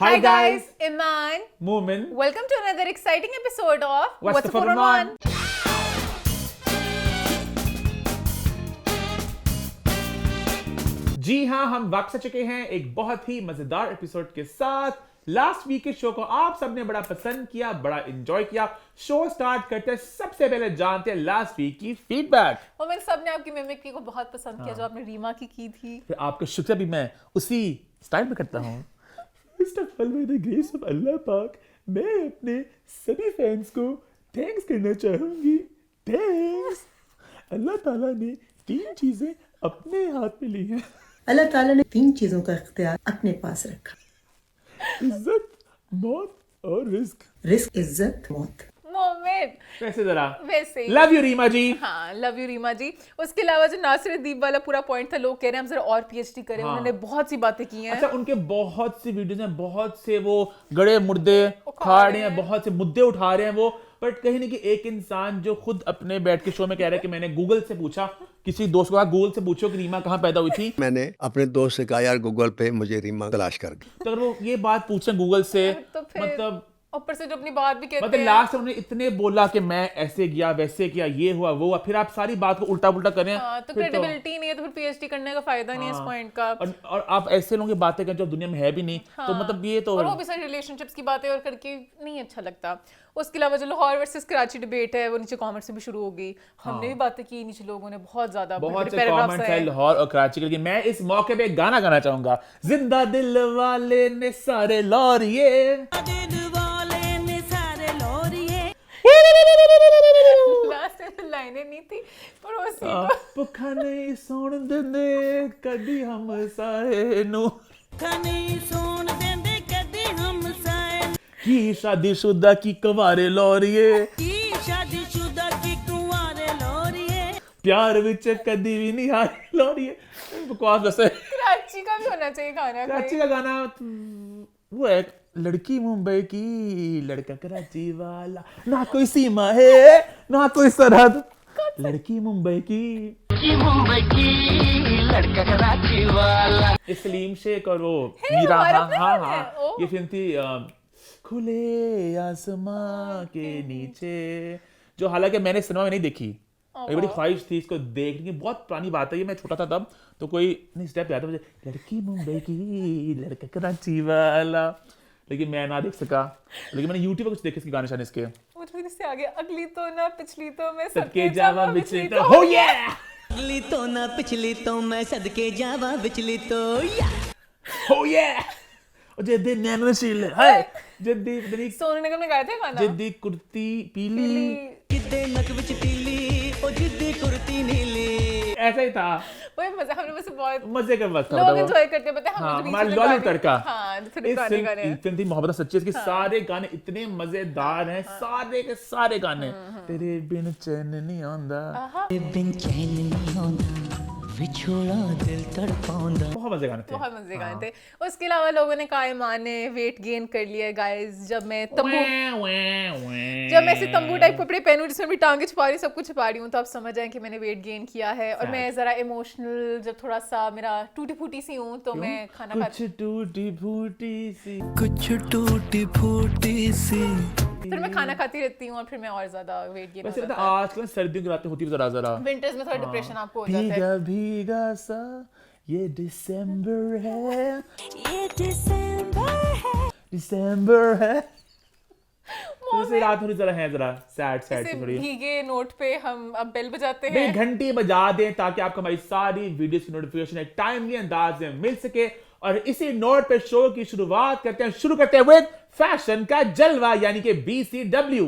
Hi guys, Iman. Moomin. Welcome to another exciting episode of What's the Fun on One? जी हाँ, हम वापस आ चुके हैं एक बहुत ही मजेदार एपिसोड के साथ। लास्ट वीक के शो को आप सबने बड़ा पसंद किया, बड़ा एंजॉय किया। शो स्टार्ट करते हैं, सबसे पहले जानते हैं लास्ट वीक की फीडबैक। मोमिन, सबने आपकी मिमिक्री को बहुत पसंद किया जो आपने रीमा की थी। फिर आपका शुक्रिया भी मैं उसी स्टाइल में करता हूँ। First of all, by the grace of Allah पाक, मैं अपने सभी फैंस को थैंक्स करना चाहूंगी। थैंक्स। अल्लाह ताला ने 3 चीजें अपने हाथ में ली हैं। अल्लाह ताला ने 3 चीजों का इख्तियार अपने पास रखा। इज्जत, मौत और रिस्क। रिस्क, इज्जत, मौत। मोमिन, वैसे जरा वैसे ही। लव यू रीमा जी। हाँ, लव यू रीमा जी। उसके अलावा जो नासिर अदीब वाला पूरा पॉइंट था, लोग कह रहे हैं हम जरा और पीएचडी करें। हाँ। उन्होंने बहुत सी बातें की हैं। अच्छा, उनके बहुत सी वीडियोस हैं, बहुत से वो गड़े मुर्दे उखाड़ उठा रहे रहे हैं, हैं। बहुत से मुद्दे उठा रहे हैं वो। बट कहीं ना कहीं एक इंसान जो खुद अपने बैठ के शो में कह रहा है कि मैंने गूगल से पूछा, किसी दोस्त को कहा गूगल से पूछो कि रीमा कहाँ पैदा हुई थी। मैंने अपने दोस्त से कहा यार गूगल पे मुझे रीमा तलाश कर दे। तो अगर वो ये बात पूछे गूगल से, तो फिर मतलब ऊपर से जो अपनी बात भी कहते मतलब हैं। लास्ट में उन्होंने इतने बोला कि मैं ऐसे किया, वैसे किया, ये हुआ, वो हुआ, फिर आप सारी बात को उल्टा पुल्टा करें। हाँ, तो फिर क्रेडिबिलिटी नहीं है, तो फिर पीएचडी करने का फायदा नहीं है इस हाँ। पॉइंट का। और आप ऐसे लोगों की बातें करें जो दुनिया में है भी नहीं। तो मतलब ये तो और वो भी सारी रिलेशनशिप्स की बातें और करके नहीं अच्छा लगता। उसके अलावा जो लाहौर वर्सेस कराची डिबेट है वो नीचे कमेंट से भी शुरू हो गई। हमने भी बातें की, नीचे लोगों ने बहुत ज्यादा बहुत से paragraphs कमेंट्स आए। है लाहौर और कराची के लिए। मैं इस मौके पे एक गाना गाना चाहूंगा। जिंदा दिल वाले ने सारे लौरिए। लास्ट में लाइनें नहीं थी पर वो सी भुखा नहीं सोन देंदे कदी हम सारे नु की शादीशुदा की कुंवारे लौरिए। प्यार विच कदी भी नहीं हारे लौरिए। बकवास वैसे। कराची का भी होना चाहिए गाना कराची का गाना वो है, लड़की मुंबई की लड़का कराची वाला, ना कोई सीमा है ना कोई सरहद। लड़की मुंबई की लड़का कराची वाला। ये सलीम शेख और वो है, मीरा। हमारा हाँ अपना हाँ गाना है, हाँ, ओह। ये फिल्म थी खुले आसमां के नीचे, जो हालांकि मैंने सिनेमा में नहीं देखी। ये बड़ी ख्वाहिश थी इसको देखने की, बहुत पुरानी बात है ये, मैं छोटा था तब, तो कोई नहीं स्टेप याद था मुझे, लड़की मुंबई की लड़का कराची वाला, लेकिन मैं ना देख सका। लेकिन मैंने यूट्यूब पे कुछ देखे इसके गाने शाने इसके। मुझे इससे आगे अगली तो ना पिछली तो मैं सबके जावा बिचली तो हो ये, अगली तो ना पिछली तो मैं सदके जावा बिचली तो या। हो ये, और जिद्दी नैनो शील है, जिद्दी पत्नी, सोनू निगम ने गाया था गाना। जिद्दी कुर्ती पीली, जिद्दे नक विच पीली ओ जिद्दी कुर्ती नीली। ऐसा ही था। वही मजा, हमने बस बहुत मजे का वक्त था लोग मतलब वो। एंजॉय करते हैं, पता है हाँ, हम हमारा लॉली तड़का। हाँ, फिर इस गाने गाने फिल्म थी मोहब्बत सच्ची, इसके सारे गाने इतने मजेदार हैं, सारे के सारे गाने। तेरे बिन चैन नहीं आंदा, बिन चैन नहीं आंदा विछोड़ा दिल तड़पांदा। बहुत मजे गाने थे। बहुत मजे गाने थे। उसके अलावा लोगों ने कहा ईमान ने वेट गेन कर लिया है गाइस। जब मैं ऐसे तंबू टाइप कपड़े पहनूं जिसमें भी टांगे छुपा रही हूँ, सब कुछ छुपा रही हूँ, तो आप समझ जाएं कि मैंने वेट गेन किया है। और मैं जरा इमोशनल, जब थोड़ा सा मेरा टूटी फूटी सी हूँ तो मैं खाना कुछ टूटी फूटी सी, कुछ टूटी फूटी सी। फिर मैं खाना खाती रहती हूँ और फिर मैं और ज्यादा वेट गेन हो वैसे पता जाता है। आजकल सर्दियों की रातें होती है जरा जरा। विंटर्स में थोड़ा डिप्रेशन आपको हो जाता है। भीगा भीगा सा ये दिसंबर है, दिसंबर है। तो वैसे रात थोड़ी जरा है, जरा सैड सैड इसे सी थोड़ी। भीगे नोट पे हम अब बेल बजाते भाई हैं। घंटी बजा दें ताकि आपको हमारी सारी वीडियोस की नोटिफिकेशन एक टाइमली अंदाज में मिल सके। और इसी नोट पे शो की शुरुआत करते हैं, शुरू करते हैं विद फैशन का जलवा यानी कि BCW।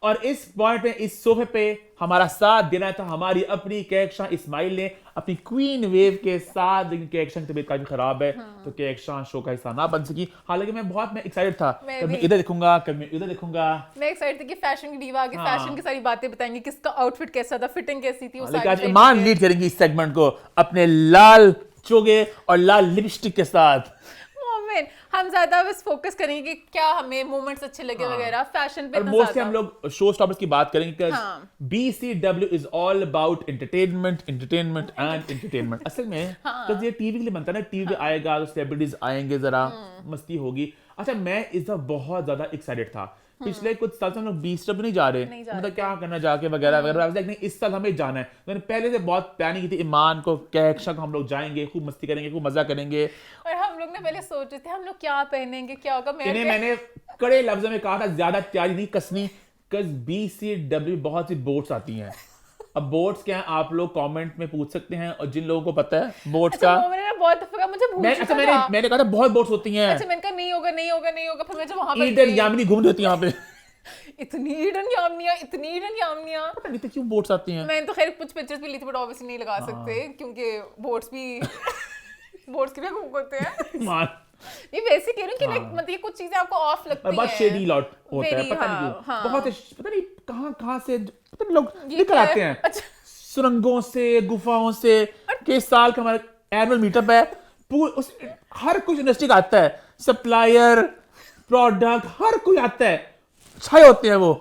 और इस पॉइंट में इस सोफे पे हमारा साथ देना था हमारी अपनी केकशां इस्माइल ने अपनी क्वीन वेव के साथ। लेकिन केकशां की तबीयत काफी खराब है, तो केकशां शो का हिस्सा ना बन सकी। हालांकि मैं एक्साइटेड था, मैं कभी भी। इधर देखूंगा कभी इधर देखूंगा। मैं एक्साइटेड थी कि फैशन की डीवा आगे हाँ। फैशन की सारी बातें बताएंगे, किसका आउटफिट कैसा था, फिटिंग कैसी थी, वो लेकिन सारी आज सारी ईमान चीजें। लीड करेंगी इस सेगमेंट को अपने लाल चोगे और लाल लिपस्टिक के साथ। मोमेंट हम ज्यादा बस फोकस करेंगे कि क्या हमें मोमेंट्स अच्छे लगे वगैरह, फैशन पे और इतना मोस्टली ज्यादा। हम लोग शो स्टॉपर्स की बात करेंगे हाँ। BCW is all about entertainment and entertainment. असल में because ये टीवी के लिए बनता है ना, टीवी पे आएगा तो सेलिब्रिटीज आएंगे, जरा मस्ती होगी। अच्छा, मैं इस बार बहुत ज्यादा एक्साइटेड था। पिछले कुछ साल से हम लोग BCW नहीं जा रहे, मतलब क्या करना जाके वगैरह वगैरह। नहीं, इस साल हमें जाना है। मैंने पहले से बहुत प्लानिंग की थी, ईमान को कैक्शा को हम लोग जाएंगे, खूब मस्ती करेंगे, खूब मजा करेंगे। और हम लोग ने पहले सोच रहे थे हम लोग क्या पहनेंगे, क्या होगा। इन्हें मैंने कड़े लफ्जों में कहा था ज्यादा तैयारी नहीं कसनी, बिकॉज BCW बहुत सी बोट्स आती हैं। अब बोट्स क्या है आप लोग कमेंट में पूछ सकते हैं, और जिन लोगों को पता है बोट्स का, मैंने ना बहुत दफा कहा, मुझे भूल चुका था। मैंने कहा था बहुत बोट्स होती हैं। अच्छा, मैंने कहा नहीं होगा नहीं होगा नहीं होगा। फिर मैं जब वहां पर ईडन गई, यामिनी घूम रही होती है यहाँ पे। इतनी ईडन यामिनियां, इतनी ईडन यामिनियां। पता नहीं तो क्यों बोट्स आती हैं। मैंने तो खैर कुछ पिक्चर्स भी ली थी, बट ऑब्वियसली नहीं लगा सकते क्योंकि बोट्स भी बोट्स के भी हुक होते हैं। मान ये वैसे कह रही हूँ कि लाइक मतलब ये कुछ चीजें आपको ऑफ लगती हैं। बहुत शेडी लॉट होता है, Very, पता नहीं हाँ, क्यों। हाँ। बहुत पता नहीं कहाँ से पता नहीं लोग ये निकल क्या आते है? हैं अच्छा, सुरंगों से, गुफाओं से। के साल का हमारा एनुअल मीटअप है, हर कुछ इंडस्ट्री का आता है, सप्लायर, प्रोडक्ट, हर कोई आता है, छाए होते हैं, वो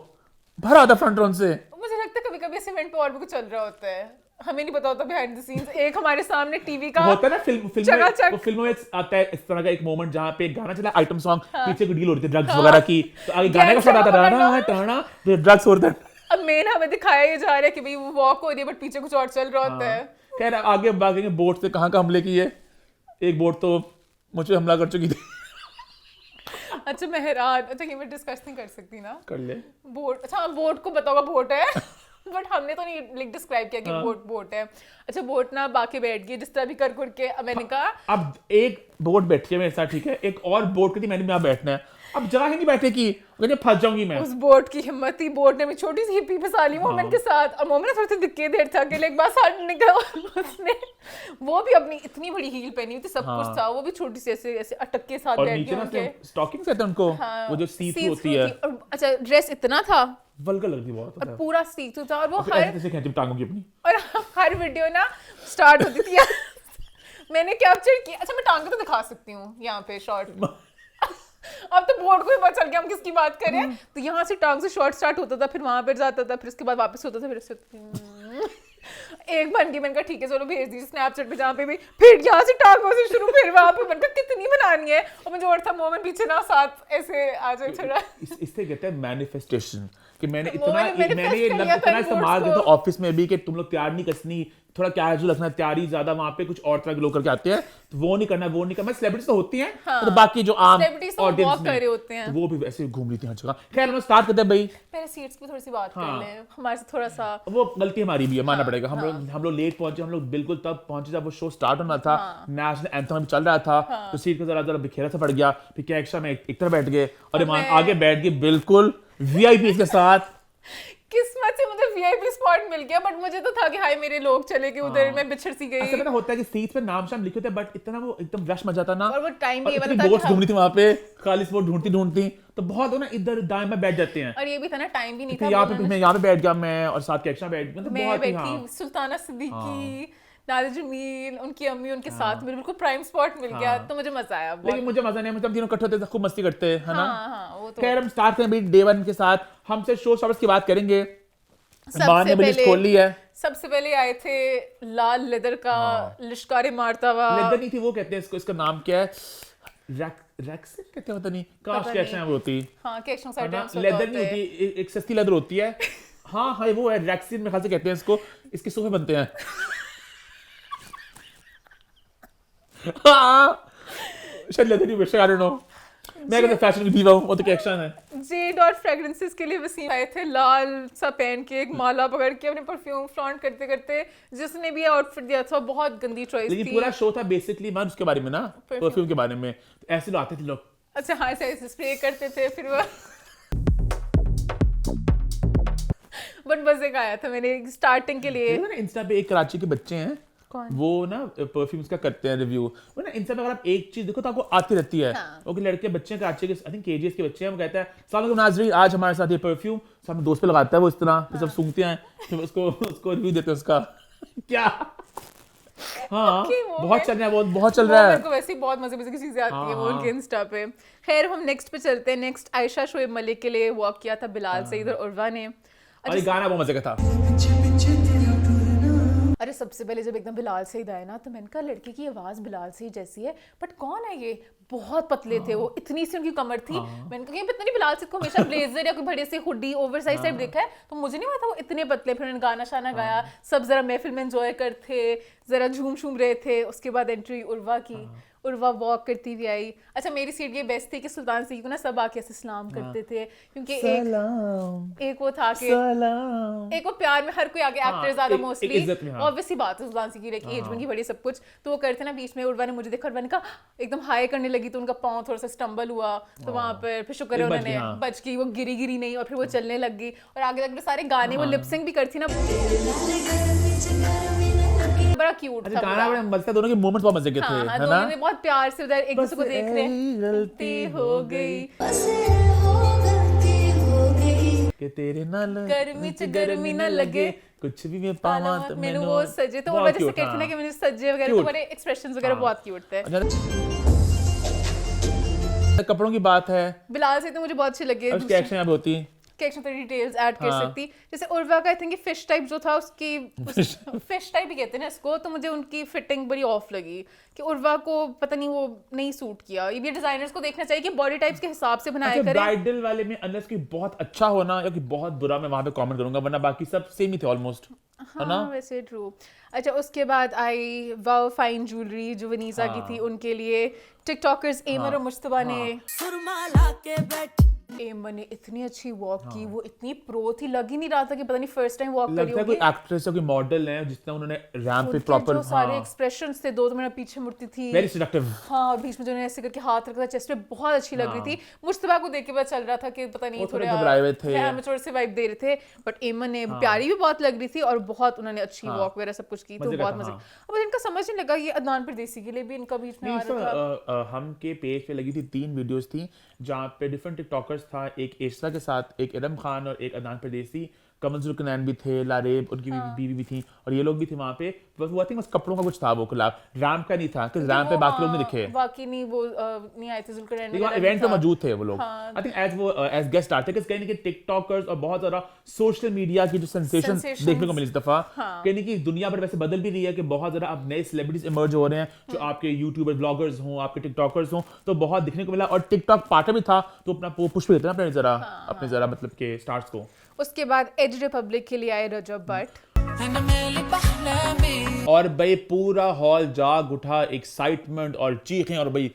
भरा होता है फ्रंट रोन से। मुझे लगता है कभी कभी इस इवेंट पे और भी कुछ चल रहा होता है, हमें नहीं पता होता बिहाइंड द सीन्स। एक हमारे सामने टीवी का होता है ना चकाचक। फिल्मों में आता है इस तरह का एक मोमेंट जहाँ पे गाना चला, आइटम सॉन्ग, पीछे कोई डील हो रही थी ड्रग्स वगैरह की, तो आगे गाने का शॉट आता है, टाना ड्रग्स हो रहा है। अब मेन हमें दिखाया ये जा रहा है कि भाई वो वॉक हो रही है, बट पीछे कुछ और चल रहा होता है। खैर आगे भागेंगे। बोट से कहाँ हमले किए, एक बोट तो मुझे हमला कर चुकी थी। अच्छा, मैं हैरान। अच्छा, ये मैं डिस्कस नहीं कर सकती ना कर ले। बोट। अच्छा, बोट को बताओगा बोट है बट हमने तो नहीं लाइक डिस्क्राइब किया कि बोट है। अच्छा, बोट ना बाकी बैठ गई जिस तरह भी कर के। अब मैंने कहा अब एक बोट बैठी है मेरे साथ, ठीक है, एक और बोट की थी, मैंने यहाँ बैठना है, अब जगह ही नहीं बैठे की, कहते फंस जाऊंगी मैं। उस बोट की हिम्मत थी, बोट ने भी छोटी सी हिप्पी फंसा ली मोमेंट के साथ। और मोमेंट थोड़ी सी दिक्कत देर था कि एक बार साथ निकल उसने, वो भी अपनी इतनी बड़ी हील पहनी हुई थी, सब कुछ था, वो भी छोटी सी ऐसे ऐसे अटक के साथ और बैठ नीचे गई ना उनके। स्टॉकिंग कहते हैं उनको, वो जो सी थ्रू होती है। और अच्छा, ड्रेस इतना था वल्गर लगती बहुत और पूरा सी थ्रू था, और वो ऐसे कैसे खींची टांगों की अपनी। और हर वीडियो ना स्टार्ट होती थी मैंने कैप्चर किया। अच्छा, मैं टांगे तो दिखा सकती हूँ यहाँ पे शॉर्ट। अब तो बोर्ड को ही पता चल गया हम किसकी बात कर रहे हैं। तो यहाँ से टांग से शॉर्ट स्टार्ट होता था, फिर वहां पर जाता था, फिर उसके बाद वापस होता था, फिर उससे एक बन गई। मैंने कहा ठीक है चलो भेज दीजिए स्नैपचैट पे, जहाँ पे भी फिर यहाँ से टांगों से शुरू, फिर वहां पे। मैंने कहा कितनी बनानी है, और मुझे और था मोमेंट पीछे ना साथ ऐसे आ जाए थोड़ा। इससे कहते हैं मैनिफेस्टेशन, कि मैंने वो मैंने इतना ये manifest लफ्ज किया था इतना इन इस्तेमाल words किया था को। ऑफिस में भी, कि तुम लोग तैयार नहीं कसनी, थोड़ा कैजुअल रखना, तैयारी ज्यादा वहां पे कुछ और तरह के लोग करके आते हैं, तो वो नहीं करना, वो नहीं करना। सेलिब्रिटीज तो होती हैं, तो बाकी जो आम Celebrities तो ऑडियंस walk कर रहे होते हैं। वो भी वैसे ही घूम रही थी हर जगह। खैर हम स्टार्ट करते हैं भाई। पहले सीट्स की थोड़ी सी बात कर हाँ। लें, हमारे से थोड़ा सा। वो गलती हमारी भी है, मानना पड़ेगा। हम लोग लेट पहुंचे, हम लोग बिल्कुल तब पहुंचे जब वो शो स्टार्ट होना था, नेशनल एंथम चल रहा था, तो सीट का जरा जरा बिखेरा सा पड़ गया, फिर क्या एक्स्ट्रा में एक तरफ बैठ गए, और ईमान आगे बैठ गए बिल्कुल VIP के साथ। किस्मत से मुझे VIP स्पॉट मिल गया, बट मुझे तो था कि हाय मेरे लोग चले गए उधर, मैं बिछड़ सी गई। ऐसा पता होता है कि सीट पे नाम शाम लिखे होते हैं, बट इतना वो एकदम रश मच जाता ना, और वो टाइम भी ये इतनी वाला था बोट्स कि घूम रही थी वहां पे, खाली स्पॉट ढूंढती, तो बहुत हो ना इधर दाएं में बैठ जाते हैं। और ये भी था ना टाइम भी नहीं फिर था। यहाँ पे मैं यहाँ पे बैठ गया, मैं और साथ के एक्स्ट्रा बैठ गया, तो मैं बहुत ही बैठी, सुल्ताना सिद्दीकी, नादिर जमील, उनकी अम्मी, उनके साथ मेरे बिल्कुल प्राइम स्पॉट मिल गया, तो मुझे मजा आया बहुत। लेकिन मुझे मजा नहीं, मतलब तीनों इकट्ठे होते थे, खूब मस्ती करते है ना। हाँ, वो तो खैर हम स्टार्ट करें भाई डे 1 के साथ। हमसे शो स्टार्स की बात करेंगे। मां ने भी लिस्ट खोल ली है। सबसे पहले आए थे लाल लेदर का लिश्कारे मारता हुआ। लेदर नहीं थी, वो कहते हैं इसको, इसका नाम क्या है, रैक्सिन कहते हैं, पता नहीं, काश कैसे है वो होती। हाँ, कैक्शन साइड में लेदर नहीं होती, एक सस्ती लेदर होती है। हाँ वो है रैक्सिन, मेरे ख्याल से कहते हैं इसको, इसके सोफे बनते हैं। हाँ शायद लेदर नहीं, आई डोंट नो, मैं कहता फैशन की दीवा हूँ, वो तो क्या एक्शन है। जेड और फ्रेग्रेंसेस के लिए वसीम आए थे, लाल सा पहन के, एक माला पकड़ के, अपने परफ्यूम फ्लॉन्ट करते करते। जिसने भी आउटफिट दिया था बहुत गंदी चॉइस लेकिन थी। पूरा शो था बेसिकली मान उसके बारे में ना, परफ्यूम के बारे में। तो ऐसे लोग आते थे लोग, अच्छा हाँ, ऐसे स्प्रे करते थे, फिर वो बट मजे का आया था। मैंने स्टार्टिंग के लिए ना इंस्टा पे एक कराची के बच्चे हैं, वो ना परफ्यूम्स का करते हैं रिव्यू। वो ना इंस्टा पे अगर आप एक चीज देखो तो आपको आती रहती है। वो कि लड़के बच्चे हैं कराची के, आई थिंक KGS के बच्चे हैं, वो कहता है अस्सलाम वालेकुम नाज़रीन, आज हमारे साथ ये परफ्यूम, सामने दोस्त पे लगाता है वो इस तरह, फिर सब सूंघते हैं, फिर उसको रिव्यू देते हैं उसका। क्या हाँ Okay, वो बहुत है। चल रहा है, बहुत चल वो रहा मेरे है। को वैसे ही बहुत मजे मजे की चीजें आती है वो हाँ, उनके इंस्टा पे। खैर हम नेक्स्ट पे चलते हैं। नेक्स्ट आयशा शोएब मलिक के लिए वॉक किया था बिलाल सईद और उर्वा ने। और ये गाना बहुत मजे का था। अरे सबसे पहले जब एकदम बिलाल सईद आए ना तो मैंने कहा लड़के की आवाज बिलाल सईद जैसी है, बट कौन है ये? बहुत पतले थे वो, इतनी सी उनकी कमर थी। मैंने कहा पता नहीं बिलाल सईद को हमेशा ब्लेजर या कोई बड़े से हुडी ओवरसाइज टाइप देखा है, तो मुझे नहीं पता वो इतने पतले। फिर उन्होंने गाना शाना गाया, सब जरा महफिल में एंजॉय करते, जरा झूम झूम रहे थे। उसके बाद एंट्री उर्वा की, उर्वा वॉक करती हुई आई। अच्छा मेरी सीट ये बेस्ट थी कि सुल्तान सी को ना सब आके ऐसे सलाम करते थे, क्योंकि एक वो था कि एक वो प्यार में हर कोई आगे एक्टर ज्यादा एक मोस्टली इज्जत में, हाँ। ऑब्वियसली बात है सुल्तान सी की एज में की बड़ी सब कुछ, तो वो करते ना बीच में। उर्वा ने मुझे देखा, उर्वा ने कहा एकदम हाई करने लगी तो उनका पाँव थोड़ा सा स्टम्बल हुआ, तो वहां पर फिर शुक्र है बच गई, उन्होंने हाँ। बच गई, वो गिरी नहीं और फिर वो चलने लग गई। और आगे तक सारे गाने वो लिपसिंग भी करती ना, बड़ा क्यूट था गाना पूरा। बड़ा मजे था, दोनों के मोमेंट्स बहुत मजे के थे, हाँ हाँ, है दोनों ना? ने बहुत प्यार से उधर एक दूसरे को देख रहे हैं। गलती हो गई कि तेरे नाल गर्मी च गर्मी ना लगे, कुछ भी मैं पावा तो मैंने वो सजे, तो वो वजह से कहते ना कि मैंने सजे वगैरह, तो Cute. बड़े एक्सप्रेशंस वगैरह हाँ। बहुत क्यूट थे। कपड़ों की बात है, बिलाल से तो मुझे बहुत अच्छे लगे। उसकी एक्शन यहाँ पे होती है। एक्शन थोड़ी डिटेल्स ऐड कर हाँ। सकती, जैसे उर्वा का आई थिंक फिश टाइप जो था उसकी फिश टाइप ही कहते हैं ना इसको, तो मुझे उनकी फिटिंग बड़ी ऑफ लगी कि उर्वा को पता नहीं वो नहीं सूट किया। ये भी डिजाइनर्स को देखना चाहिए कि बॉडी टाइप्स के हिसाब से बनाया करें। ब्राइडल वाले में अनलेस कि बहुत अच्छा होना या कि बहुत बुरा, मैं वहां पे कमेंट करूंगा, वरना बाकी सब सेम ही थे ऑलमोस्ट, है ना? हाँ वैसे ट्रू। अच्छा उसके बाद आई वाव फाइन ज्वेलरी जो वनीसा की थी उनके लिए। टिकटॉकर्स एमर और मुश्तबा ने, एमर ने इतनी अच्छी वॉक की, वो इतनी प्रो थी, लग ही नहीं रहा था कि पता नहीं फर्स्ट टाइम वॉक करी लगता है कोई होगी। एक्ट्रेस या कोई मॉडल है जितना उन्होंने रैंप पे उनके प्रॉपर, जो सारे एक्सप्रेशंस थे, दो तो मेरा पीछे मुड़ती थी, वेरी सेडक्टिव। हाँ, और बीच में जो उन्होंने ऐसे करके हाथ रखा था चेस्ट पे, बहुत अच्छी लग रही थी। मुश्तबा को देख के पता चल रहा था कि पता नहीं वो थोड़े थोड़े घबराए हुए थे। एमेच्योर से वाइब दे रहे थे, बट एमन ने प्यारी भी बहुत लग रही थी और बहुत उन्होंने अच्छी वॉक वगैरह सब कुछ की, तो मजे का बहुत था, मजे। हाँ। अब इनका समझ नहीं लगा, ये अदनान परदेसी के लिए भी इनका बीच में आ रहा था। हम के पेज पे लगी थी 3 वीडियोस थी जहाँ पे डिफरेंट टिकटॉकर्स था, एक एशरा के साथ, एक इरम खान और एक अदनान परदेसी, कमल जुल्कनैन भी थे, लारेब उनकी बीवी भी थी, और ये लोग भी थे वहाँ पे। बस वो आई थिंक बस कपड़ों का कुछ था, वो कोलैब रैंप का नहीं था, कि रैंप पे बाकी लोग नहीं दिखे, बाकी नहीं वो नहीं आए थे जुल्करनैन लेकिन वगैरह इवेंट पे नहीं था। मौजूद थे वो लोग। हाँ। आई थिंक एज गेस्ट आते हैं, कहीं ना कहीं टिकटॉकर्स और बहुत ज्यादा सोशल मीडिया की जो सेंसेशन Sensations। देखने को मिली इस दफा, हाँ। कहीं ना कहीं दुनिया भर वैसे बदल भी रही है कि बहुत ज्यादा अब नए सेलिब्रिटीज इमर्ज हो रहे हैं, जो आपके यूट्यूबर ब्लॉगर्स हों, आपके टिकटॉकर्स हों, तो बहुत दिखने को मिला। और टिकटॉक पार्टनर भी था, तो अपना पुश भी देते ना अपने जरा मतलब के स्टार्स को। उसके बाद एज रिपब्लिक के लिए आए रजब भट्ट। और भाई पूरा हॉल जाग उठा, एक्साइटमेंट और चीखें, और भाई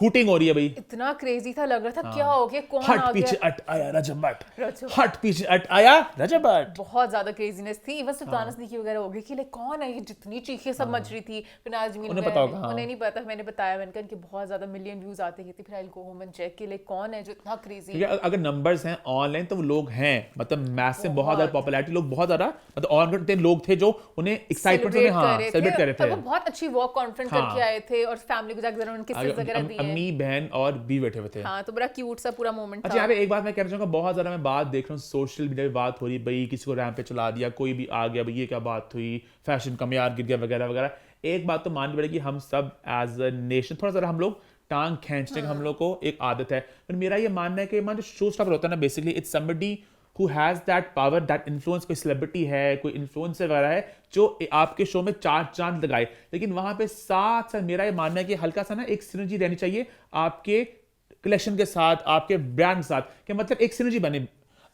हूटिंग हो रही है भाई। इतना क्रेजी था, लग रहा था क्या हो गया, कौन हट आ पीछे गया। अट आया रजब भट्ट, रजब। हट पीछे अट आया रजब भट्ट। बहुत ज्यादा क्रेजीनेस थी। इवन सुल्तान सिद्दीकी वगैरह हो गई कि लाइक कौन है ये, जितनी चीखें सब मच रही थी। फिर नाज़मीन उन्हें वगैरह पता होगा, हाँ। उन्हें नहीं पता, मैंने बताया, मैंने कहा कि बहुत ज्यादा मिलियन व्यूज आते हैं, फिर आई गो होम एंड चेक कि लाइक कौन है जो इतना क्रेजी। क्योंकि अगर नंबर्स हैं ऑनलाइन तो वो लोग हैं, मतलब मैसिव, बहुत ज्यादा पॉपुलैरिटी, लोग बहुत ज्यादा, मतलब ऑनलाइन इतने लोग थे जो उन्हें एक्साइटमेंट में सेलिब्रेट कर रहे थे। वो बहुत अच्छी वॉक कॉन्फ्रेंस करके आए थे और फैमिली को जाकर उनके किसेस वगैरह दिए। अम्मी बहन और भी बैठे हुए थे। हाँ, तो बड़ा क्यूट सा पूरा मोमेंट अच्छा, था। यहाँ पे एक बात मैं कहना चाहूंगा, बहुत ज्यादा मैं बात देख रहा हूँ सोशल मीडिया पे, बात हो रही है भाई किसी को रैंप पे चला दिया, कोई भी आ गया भाई ये क्या बात हुई, फैशन का मयार गिर गया वगैरह वगैरह। एक बात तो माननी पड़ेगी, हम सब एज अ नेशन थोड़ा सा हम लोग टांग खींचने का हम लोग को एक आदत है। पर मेरा ये मानना है कि जो शो स्टॉपर होता है ना, basically it's somebody who has that power, that influence, कोई सेलिब्रिटी है, कोई इन्फ्लुएंसर वगैरह है जो आपके शो में चार चांद लगाए, लेकिन वहां पे साथ साथ मेरा ये मानना है कि हल्का सा ना एक सिनर्जी रहनी चाहिए आपके कलेक्शन के साथ, आपके ब्रांड के साथ, कि मतलब एक सिनर्जी बने।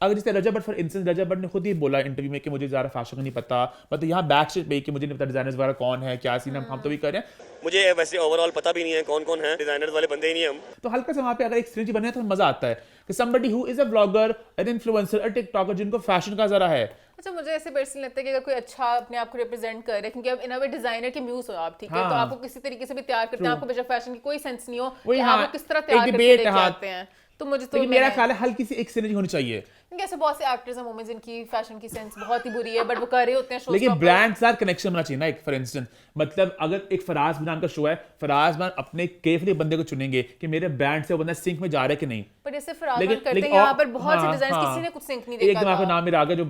अगर जैसे रजब भट्ट फॉर इंस्टेंस, रजब भट्ट ने खुद ही बोला इंटरव्यू में कि मुझे ज़्यादा फैशन का नहीं पता, मतलब यहाँ बैक स्टेज पे कि मुझे नहीं पता डिजाइनर्स वगैरह कौन है, क्या सीन है, हम तो भी कर रहे हैं, मुझे वैसे ओवरऑल पता भी नहीं है कौन कौन है, डिजाइनर्स वाले बंदे ही नहीं हम। तो हल्का से वहां पे अगर एक सिनर्जी बने तो मजा आता है कि somebody who is a vlogger, an influencer, a TikToker, जिनको फैशन का जरा है। अच्छा, मुझे ऐसे पर्सनली लगता है कि अगर कोई अच्छा अपने आप को रिप्रेजेंट कर रहा है, क्योंकि अब इन अ वे डिजाइनर के म्यूज हो आप, ठीक है, हाँ। तो आपको किसी तरीके से भी तैयार करते हैं, आपको बेशक फैशन की कोई सेंस नहीं हो वही, कि हाँ, आप किस तरह एक तैयार करके debate लेके है, हाँ। आते हैं। तो मुझे तो लेकिन मेरा ख्याल है हल्की सी एक सिनर्जी होनी चाहिए। क्योंकि ऐसे बहुत से एक्टर्स हैं मोमेंट्स जिनकी फैशन की सेंस बहुत ही बुरी है, बट वो कर रहे होते हैं शोज। लेकिन ब्रांड साथ कनेक्शन होना चाहिए ना। एक फॉर इंस्टेंस, मतलब अगर एक फराज बनान का शो है, फराज बनान अपने केयरफुली बंदे को चुनेंगे कि मेरे ब्रांड से वो बंदा सिंक में जा रहा है कि नहीं। पर जैसे फराज खान करते हैं, यहाँ पर बहुत से डिजाइन किसी ने कुछ सिंक नहीं एक देखा दिमाग में था। नाम मेरा आ गया जो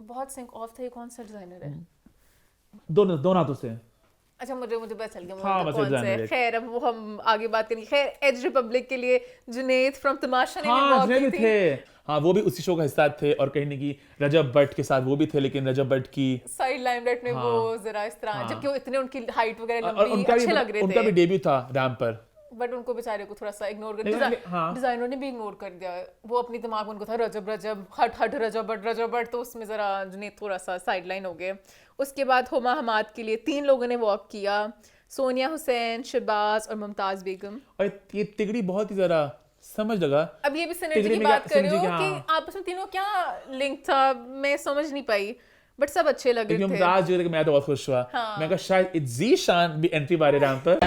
बहुत सिंक ऑफ था, ये कौन सा डिजाइनर है? दोनों हाथों से। अच्छा मुझे पता चल गया हाँ, मतलब बस कौन सा है। designer है। खैर अब वो हम आगे बात करेंगे। खैर एज रिपब्लिक के लिए जुनैद फ्रॉम तमाशा ने भी हाँ वॉक जितने की भी थी। थे, हाँ वो भी उसी शो का हिस्सा थे, और कहीं ना कहीं रजब भट्ट के साथ वो भी थे, लेकिन रजब भट्ट की साइड लाइमलाइट में हाँ। वो जरा इस तरह, हाँ। जबकि वो इतने उनकी हाइट वगैरह और लंबी उनका भी अच्छे लग रहे उनका भी थे, डेब्यू था रैम पर। बट उनको बेचारे को थोड़ा सा इग्नोर कर लेकिन हाँ। डिजाइनर ने भी इग्नोर कर दिया। वो अपनी दिमाग में उनको था रजब रजब हट हट रजब बट, तो उसमें जरा जुनैद थोड़ा सा साइड लाइन हो गए। उसके बाद हुमा हमाद के लिए 3 लोगों ने वॉक किया, सोनिया हुसैन, शहबाज और मुमताज बेगम। और ये तिगड़ी बहुत ही जरा समझ लगा। अब ये भी सिनर्जी तिगड़ी की में बात कर रहे हो synergy की, कि आपस में तीनों क्या लिंक था, मैं समझ नहीं पाई, बट सब अच्छे लग क्योंकि रहे थे। मुमताज जो मैं तो बहुत खुश हुआ। हाँ। मैं कहा शायद इज़ीशान भी एंट्री मारे रैम पर।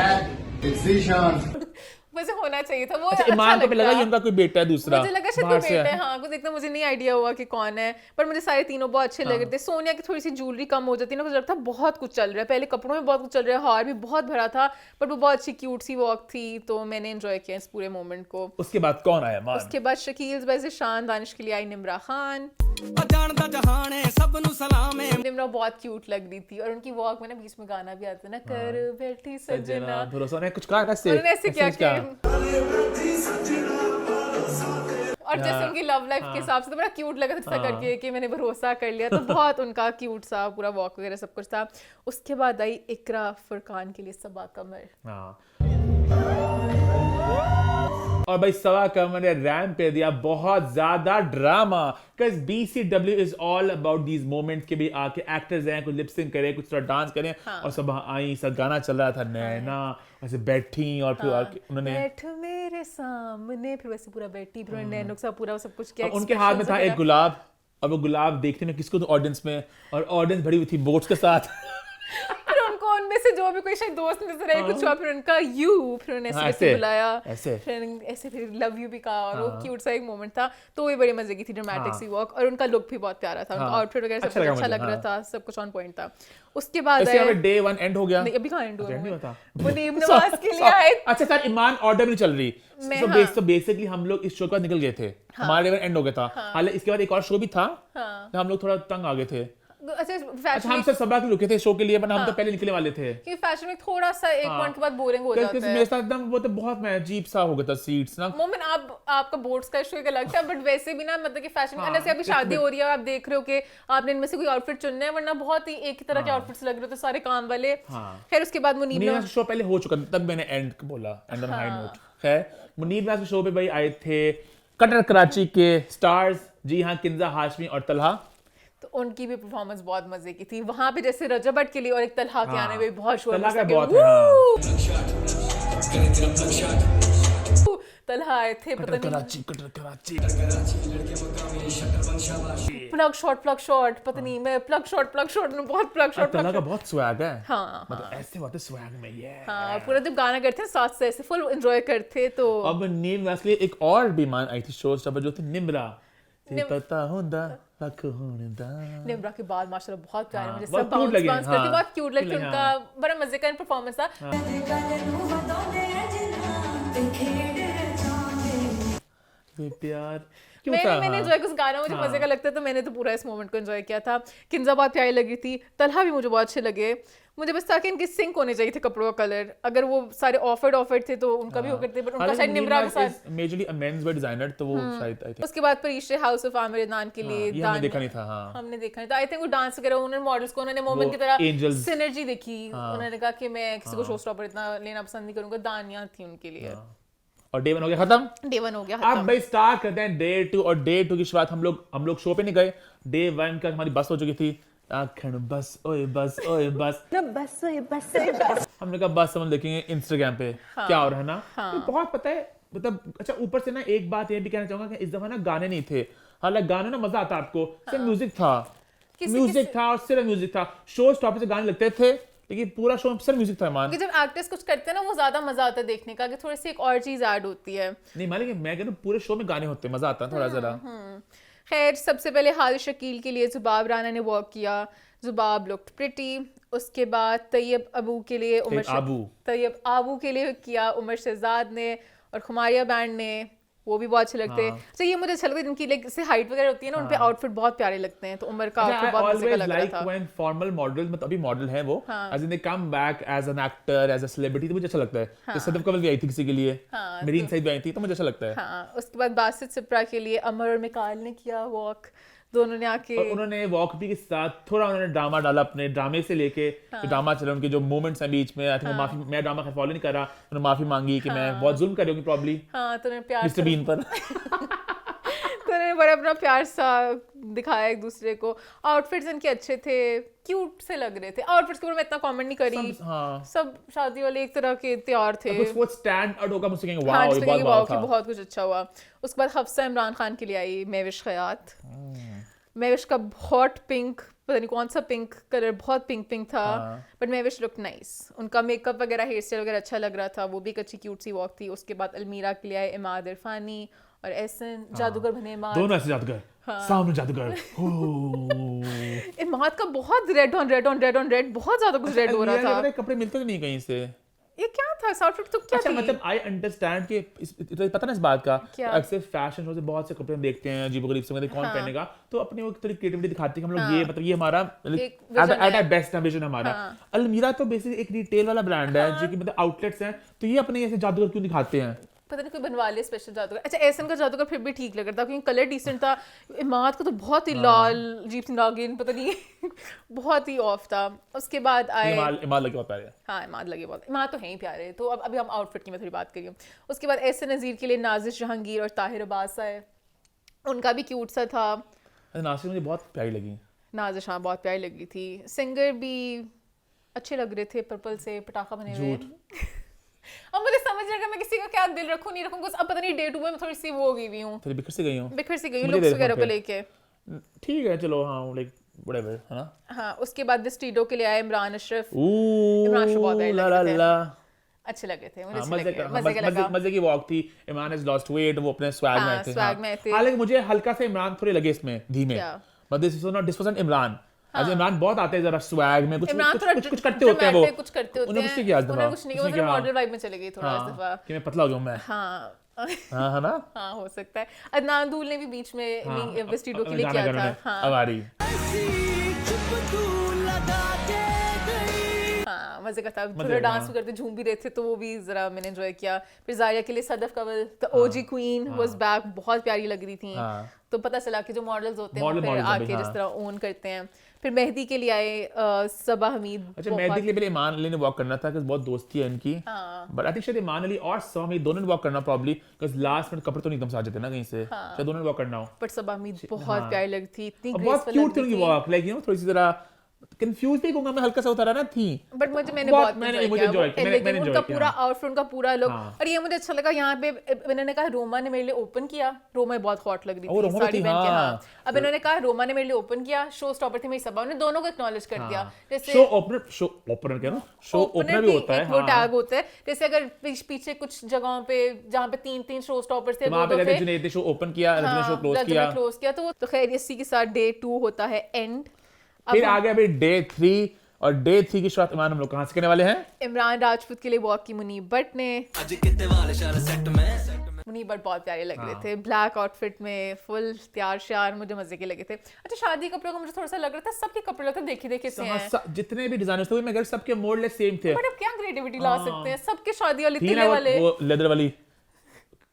वैसे होना चाहिए था वो। अच्छा ईमान को भी लगा कि उनका कोई बेटा है दूसरा, मुझे लगा शायद बाहर कोई से बेटा है, है। हाँ कुछ एकदम मुझे नहीं आइडिया हुआ कि कौन है, पर मुझे सारे तीनों बहुत अच्छे लग रहे थे। सोनिया की थोड़ी सी ज्वेलरी कम हो जाती है ना, मुझे लगता है बहुत कुछ चल रहा है, पहले कपड़ों में बहुत कुछ चल रहा है, हार भी बहुत भरा था, बट वो बहुत अच्छी क्यूट सी वॉक थी, तो मैंने एंजॉय किया इस पूरे मोमेंट को। उसके बाद कौन आया मान? उसके बाद शकील वैसे शान, दानिश के लिए आई निम्रा खान। निम्रा बहुत क्यूट लग रही थी, और उनकी वॉक में ना बीच में गाना भी आता है ना, कर बैठी सजना, भरोसा नहीं कुछ कहा कैसे उन्होंने ऐसे क्या और जैसे उनकी लव लाइफ के हिसाब से तो बड़ा क्यूट लगा था ऐसा करके कि मैंने भरोसा कर लिया, तो बहुत उनका क्यूट सा पूरा वॉक वगैरह सब कुछ था। उसके बाद आई इकरा फरकान के लिए सबा कमर। हाँ। और भाई सवा कमर ने रैम पे दिया बहुत ज्यादा drama, because BCW is all about these moments के भी आके एक्टर्स हैं, कुछ लिप सिंक करें, कुछ थोड़ा डांस करें, और सब आई, सब गाना चल रहा था, नैना ऐसे बैठी और फिर उन्होंने बैठ मेरे सामने, फिर वैसे पूरा बैठी, फिर उन्होंने नैनो सा पूरा सब कुछ किया। और उनके हाथ में था एक गुलाब, और वो गुलाब देखने में किसको, तो ऑडियंस में, और ऑडियंस भरी हुई थी बोट्स के साथ। फिर उनको उनमें से जो भी कोई शायद दोस्त नजर आए कुछ हुआ, फिर उनका यू, फिर उन्हें हाँ, ऐसे ऐसे, बुलाया, ऐसे। फिर लव यू भी कहा, और वो क्यूट सा एक मोमेंट था, तो वो बड़ी मजे की थी, ड्रामेटिक सी वॉक, और उनका लुक भी बहुत प्यारा था, उनका आउटफिट वगैरह सब कुछ अच्छा लग रहा था, सब कुछ ऑन पॉइंट था। उसके बाद इसके बाद डे 1 एंड हो गया। नहीं, अभी कहाँ एंड हुआ नहीं है? होता। मुनीब नवाज के लिए आए। अच्छा सर ईमान ऑर्डर में चल रही, मैं- तो बेसिकली हम लोग इस शो का निकल गए थे, हमारे लेवल एंड हो गया था। हालांकि इसके बाद एक और शो भी था, तो हम लोग थोड़ा तंग आ गए थे। अच्छा अच्छा फैशन हम सब सबा के रुके थे शो के लिए, पर हम तो पहले निकले वाले थे। कि फैशन में थोड़ा सा एक पॉइंट के बाद बोरिंग हो क्योंकि जाता है। मेरे साथ एकदम वो तो बहुत मैं अजीब सा हो गया था सीट्स ना। मोमिन आपका बोर्ड्स का इशू एक अलग था, बट वैसे भी ना मतलब कि फैशन हाँ, जैसे अभी शादी हो रही है, आप देख रहे हो कि आपने इनमें से कोई आउटफिट चुनना है, वरना बहुत ही एक ही तरह के आउटफिट्स लग रहे थे सारे काम वाले। हाँ। खैर उसके बाद मुनीब मुनीर शो पहले हो चुका था, तब मैंने एंड बोला, एंड ऑन हाई नोट। खैर मुनीर के शो पे भाई आए थे कटर कराची के स्टार्स, जी हाँ, किंजा हाशमी और तलहा। तो उनकी भी परफॉर्मेंस बहुत मजे की थी वहां पे, जैसे रजब भट्ट के लिए और एक तलहा के आने में बहुत शोर तलहा मचा का के, बहुत है, हाँ। वू! तलहा आए थे, पता नहीं कटर कराची प्लग शॉट, पता नहीं मैं प्लग शॉट में बहुत प्लग शॉट। तलहा का बहुत स्वैग है, हाँ, मतलब ऐसे होते स्वैग में ये। हाँ, पूरा जब गाना करते हैं साथ से ऐसे फुल एंजॉय करते, तो अब नीम के लिए एक और बीमान आई थी शो स्टॉपर, जो थी निम्रा। पता होंदा लख होंदा। निम्रा के बाद माशाल्लाह बहुत प्यारे, मुझे बहुत सब cute लगे, बाउंस करती, हाँ। बहुत क्यूट लगती, Cute लगे, उनका बड़ा मजे का परफॉर्मेंस था। प्यार क्यों था, मैंने हाँ। एंजॉय कुछ गाना मुझे मजे का लगता है, तो मैंने तो पूरा इस मोमेंट को एंजॉय किया था। किंजा बहुत प्यारी लगी थी, तलहा भी मुझे बहुत अच्छे लगे। मुझे बस था कि इनके सिंक होने चाहिए थे कपड़ों का कलर, अगर वो सारे ऑफर्ड थे तो उनका भी हो करते, बट उनका शायद निम्रा के साथ मेजरली अ मेंस वेयर डिजाइनर, तो वो शायद आई थिंक उसके बाद परिश्ते हाउस ऑफ आमिर इदनान के लिए ये हमने देखा नहीं था, हाँ। हमने देखा नहीं था। आई थिंक वो डांस वगैरह उन्होंने मॉडल्स को उन्होंने मोमेंट की तरह angels। सिनर्जी देखी, उन्होंने कहा कि मैं किसी को शो स्टॉपर इतना लेना पसंद नहीं करूंगा, दानियां थी उनके लिए। और डे 1 हो गया खत्म। डे 1 हो गया अब खत्म। भाई स्टार्ट करते हैं डे 2, और डे 2 की शुरुआत हम लोग शो पे नहीं गए। डे 1 का हमारी बस हो चुकी थी, आखिर बस ओए बस ओए बस हमने कहा बस हम देखेंगे इंस्टाग्राम पे क्या हो रहा है ना। तो बहुत पता है, मतलब अच्छा ऊपर से ना एक बात ये भी कहना चाहूंगा कि इस दफा ना गाने नहीं थे, हालांकि गाने ना मजा आता आपको, सिर्फ म्यूजिक था, म्यूजिक था और सिर्फ म्यूजिक था। शो स्टॉप से गाने लगते थे, लेकिन पूरा शो सिर्फ म्यूजिक था। मान क्योंकि जब एक्टर्स कुछ करते हैं ना, वो ज्यादा मजा आता है देखने का, कि थोड़ी सी एक और चीज ऐड होती है। नहीं मान लीजिए मैं कहता हूँ पूरे शो में गाने होते हैं, मजा आता है थोड़ा जरा। खैर सबसे पहले हाल शकील के लिए जुबाब राना ने वॉक किया, जुबाब लुक्ड प्रिटी। उसके बाद तैयब अबू के लिए तैयब आबू के लिए किया उमर शहजाद ने, और खुमारिया बैंड ने वो भी बहुत अच्छे लगते हैं। अच्छा ये मुझे अच्छा लगता है जिनकी लाइक से हाइट वगैरह होती है ना, उन पे आउटफिट बहुत प्यारे लगते हैं। तो उमर का आउटफिट बहुत मजे का लग रहा था। व्हेन फॉर्मल मॉडल्स, मतलब अभी मॉडल है वो, as in they come back as an actor, as a celebrity, तो मुझे अच्छा लगता है। तो सदफ कमल भी आई थी किसी के लिए, मेरी इनसाइड भी आई थी, तो मुझे अच्छा लगता है। हाँ, उसके बाद बासित सिप्रा के लिए अमर और मिकाल ने किया वॉक, दोनों ने आके और उन्होंने वॉक भी के साथ थोड़ा उन्होंने ड्रामा डाला, अपने ड्रामे से लेके जो ड्रामा चला, उनके जो मोमेंट्स हैं बीच में, आई थिंक माफी, मैं ड्रामा का फॉलो नहीं कर रहा, उन्होंने माफी मांगी कि मैं बहुत जुल्म कर रही हूँ प्रॉब्ली हाँ, तो उन्होंने प्यार मिस्टर बीन पर। तो उन्होंने बड़ा अपना प्यार सा दिखाया एक दूसरे को। आउटफिट्स इनके अच्छे थे, क्यूट से लग रहे थे। आउटफिट्स के ऊपर मैं इतना कमेंट नहीं करी, हाँ, सब शादी वाले एक तरह के तैयार थे। कुछ वो स्टैंड आउट होगा मुझसे कहेंगे हाँ, वाओ ये बहुत वाओ था। बहुत कुछ अच्छा हुआ। उसके बाद हफ्सा इमरान खान के लिए आई मेविश खयात। मेविश का हॉट पिंक, पता नहीं कौन सा पिंक कलर, बहुत पिंक पिंक था, बट मेविश लुक नाइस। उनका मेकअप वगैरह, हेयर स्टाइल वगैरह अच्छा लग रहा था। वो भी एक अच्छी क्यूट सी वॉक थी। उसके बाद अलमीरा के लिए आए इमाद इरफानी और एहसन, जादूगर बने इमाद। दोनों ऐसे जादूगर, सामने जादूगर। इमाद का बहुत red on red on red on red, बहुत ज्यादा कुछ रेड हो रहा था। कपड़े मिलते तो नहीं कहीं से। ये क्या था आउटफिट, तो क्या अच्छा, थी? मतलब आई अंडरस्टैंड कि तो पता ना इस बात का, क्या? अक्सर फैशन शो से बहुत से कपड़े हम देखते हैं अजीबो-गरीब से, मतलब कौन पहनेगा, तो अपनी वो थोड़ी क्रिएटिविटी दिखाती है कि हम लोग ये, मतलब ये हमारा एक vision एट है। बेस्ट विजन हमारा। अलमीरा तो बेसिकली एक रिटेल वाला ब्रांड है जो कि मतलब आउटलेट्स हैं, तो ये अपने ऐसे जादूगर क्यों दिखाते हैं? पता नहीं कोई बनवा ले स्पेशल जादूगर। अच्छा, एहसन का जादूगर फिर भी ठीक लग रहा था क्योंकि कलर डिसेंट था। इमाद का तो बहुत ही लाल, अजीब सी नागिन, पता नहीं बहुत ही ऑफ था। उसके बाद आए इमाल लगे बहुत प्यारे। हाँ, इमाद लगे बहुत, इमाद तो हैं ही प्यारे। तो अब अभी हम आउटफिट की मैं थोड़ी बात करी हूँ। उसके बाद एहसन नज़ीर के लिए नाजिश जहांगीर और ताहिर अब्बास आए, उनका भी क्यूट सा था। नासिर मुझे बहुत प्यारी लगी। नाजिश हाँ बहुत प्यारी लगी थी। सिंगर भी अच्छे लग रहे थे, पर्पल से पटाखा बने हुए। अब मुझे समझ नहीं आ मैं किसी का क्या दिल रखूं नहीं रखूं, कुछ अब पता नहीं डे टू में मैं थोड़ी सी वो हो गई हुई हूँ, फिर बिखर से गई हूँ लुक्स वगैरह को लेके। ठीक है चलो, हाँ लाइक व्हाटएवर, है ना। हाँ, उसके बाद वेस्टिडो के लिए आए इमरान अशरफ। इमरान अशरफ बहुत प्यारे लग रहे थे, अच्छे लगे थे, मुझे अच्छे लगे, मजे का लगा। मजे की वॉक थी। इमरान हैज लॉस्ट वेट, वो अपने स्वैग हाँ, में थे। स्वैग में थे। हालांकि मुझे हल्का से इमरान थोड़े लगे इसमें धीमे, बट दिस वाज इमरान। आज इमरान बहुत आते हैं जरा स्वैग में, कुछ कुछ करते होते हैं वो, कुछ करते होते हैं। उन्होंने कुछ किया आज दफा, उन्होंने कुछ नहीं किया, वो मॉडल वाइब में चले गई थोड़ा इस दफा कि मैं पतला हो गया हूं मैं। हाँ हाँ, है ना। हाँ, हो सकता है। अदनान दूल ने भी बीच में वेस्टिडो के लिए किया था। हाँ, अब आ रही। हाँ, मजे का था। थोड़ा डांस भी करते, झूम भी रहे थे, तो वो भी जरा मैंने एंजॉय किया। फिर जारिया के लिए Sadaf Kanwal, the OG queen was back, बहुत प्यारी लग रही थी। तो पता चला कि जो मॉडल्स होते हैं वो फिर आके जिस तरह ओन करते हैं। फिर मेहदी के लिए आए सबा हमीद। अच्छा, मेहदी के लिए पहले ईमान अली ने वॉक करना था, क्योंकि बहुत दोस्ती है इनकी, बट आई थिंक शायद ईमान अली और सबा हमीद दोनों ने वॉक करना प्रॉब्ली, बिकॉज़ लास्ट में कपड़े तो नहीं एकदम से आ जाते ना कहीं से, शायद दोनों ने वॉक करना हो। बट सबा हमीद बहुत प्यारी लगी थी, इतनी बहुत ग्रेसफुल क्यूट थी उनकी वॉक, लाइक यू नो थोड़ी सी जरा कंफ्यूज भी कहूंगा मैं, हल्का सा उतारा ना थी, बट मैंने बहुत मैंने enjoy enjoy किया। किया, मैंने उनका enjoy पूरा किया। आउटफिट, उनका पूरा लुक, और ये मुझे अच्छा लगा। यहाँ पे मैंने कहा रोमा ने मेरे लिए ओपन किया, रोमा बहुत हॉट लग रही थी रोमा साड़ी थी, पहन के। हाँ। हाँ, अब इन्होंने कहा रोमा ने मेरे लिए ओपन किया, शो स्टॉपर थी मेरी सबा, उन्होंने दोनों को एक्नॉलेज कर दिया। जैसे शो ओपनर क्या ना, शो ओपनर भी होता है, वो टैग होता है। जैसे अगर पीछे कुछ जगहों पे जहाँ पे 3 शो स्टॉपर्स थे, वहां पे कहते हैं जुनैद ने शो ओपन किया, रजनी ने शो क्लोज किया। तो खैर इसी के साथ डे 2 होता है एंड। फिर आ गया अभी डे 3, और डे 3 की शुरुआत इमरान हम लोग कहाँ से करने वाले हैं? इमरान राजपूत के लिए वॉक की मुनीब भट्ट ने। मुनीब भट्ट बहुत प्यारे लग रहे थे, ब्लैक आउटफिट में फुल तैयार श्यार, मुझे मजे के लगे थे। अच्छा, शादी कपड़ों का मुझे थोड़ा सा लग रहा था सबके कपड़े लगते देखे से हैं, जितने भी डिजाइनर्स थे मैं अगर सबके मोडलेस सेम थे, बट अब क्या क्रिएटिविटी ला सकते हैं, सबके शादी वाले तिले वाले, वो लेदर वाली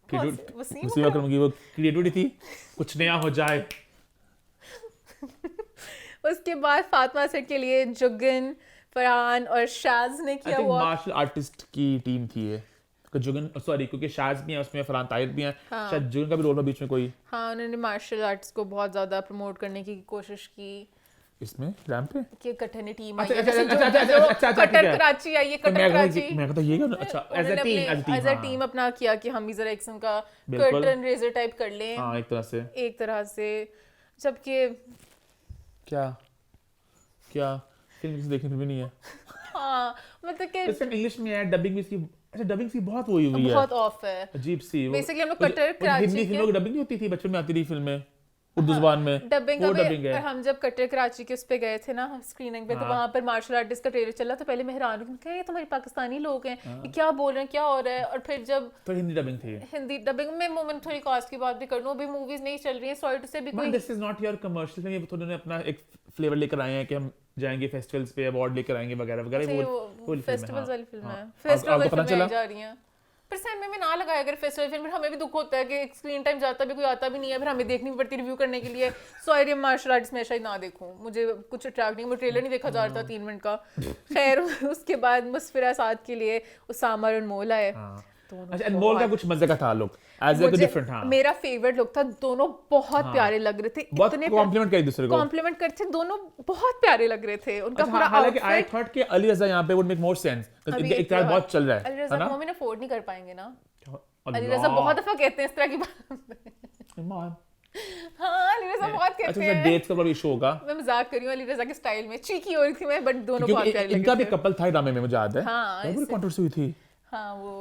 वसीम वसीम अकरम की वो क्रिएटिविटी थी, कुछ नया हो जाए। उसके बाद फातिमा सेठ के लिए जुगन, फरहान और शाज ने किया वो मार्शल आर्टिस्ट की टीम थी ये, जुगन सॉरी, क्योंकि शाज भी है उसमें, फरहान ताहिर भी हैं, शायद जुगन का भी रोल है बीच में कोई। हाँ, उन्होंने मार्शल आर्ट्स को बहुत ज्यादा प्रमोट करने की कोशिश की इसमें रैम पे कि कटनी टीम अच्छा आई है, अच्छा जैसे अच्छा अच्छा जो अच्छा कटर कराची आई है, कटर कराची, मैं कहता ये क्या, अच्छा एज अ टीम अपना किया कि हम भी जरा एक किस्म का कर्टन रेजर टाइप कर लें, हाँ एक तरह से, जबकि क्या फिल्म किसी देखने भी नहीं है। हाँ, मतलब कि इसका इंग्लिश में है, डबिंग भी इसकी, अच्छा डबिंग सी बहुत हुई है, बहुत ऑफ है, अजीब सी। बेसिकली हम लोग कटर कराची हिंदी फिल्मों की डबिंग नहीं होती थी, बचपन में आती थी फिल्में, उर्दू जुबान में डबिंग वो का डबिंग भी। है। हम जब कटर कराची के उस पे गए थे ना स्क्रीनिंग पे, तो वहां पर मार्शल आर्टिस्ट का ट्रेलर चला, तो पहले मैं हैरान हुई कि ये तुम्हारे पाकिस्तानी लोग हैं, ये क्या बोल रहे हैं, क्या हो रहा है। और फिर जब तो हिंदी डबिंग थी। हिंदी डबिंग में मोमेंट थोड़ी कास्ट की बात भी कर लूं, अभी मूवीज नहीं चल रही हैं, सॉरी टू से भी कोई this is not your commercial, ये तो उन्होंने अपना एक फ्लेवर लेकर आए हैं कि हम जाएंगे फेस्टिवल्स पे, अवार्ड लेकर आएंगे वगैरह वगैरह। वो फेस्टिवल्स वाली फिल्म है, आपको फेस्टिवल पता चला? फिल्में जा रही हैं। पर सिनेमा में ना लगाया अगर फेस्टिवल फिल्म, हमें भी दुख होता है कि स्क्रीन टाइम जाता भी कोई आता भी नहीं है, फिर हमें देखनी भी पड़ती रिव्यू करने के लिए। सॉरी मार्शल आर्ट्स में शायद ना देखूं, मुझे कुछ अट्रैक्ट नहीं, मुझे ट्रेलर नहीं देखा जा रहा था 3 मिनट का। खैर उसके बाद मुस्फिरा साद के लिए उसामा और अनमोल आए। अच्छा, अनमोल का कुछ मजे का था लुक, एज ए डिफरेंट। हाँ, मेरा फेवरेट लुक था, दोनों बहुत प्यारे लग रहे थे, बहुत कॉम्प्लीमेंट किया एक दूसरे को। कॉम्प्लीमेंट करते थे, दोनों बहुत प्यारे लग रहे थे, उनका पूरा हालांकि आई आउटफिट। थॉट कि अली रजा यहाँ पे वुड मेक मोर सेंस, क्योंकि एक ट्रैक बहुत चल रहा अली है रजा ना। को हम अफोर्ड नहीं कर पाएंगे ना। अली अल्लाह। रजा बहुत दफा कहते हैं इस तरह की बात। ईमान। हाँ अली रजा बहुत अच्छा, कहते हैं। डेट्स का बड़ा इशू होगा, मैं मजाक कर रही हूँ, अली रजा के स्टाइल में चीकी हो रही थी मैं, बट दोनों बहुत क्योंकि प्यारे लगे इनका भी थे। कपल था ड्रामे में, मुझे याद है। हाँ, बड़ी कंट्रोवर्सी हुई थी, हाँ वो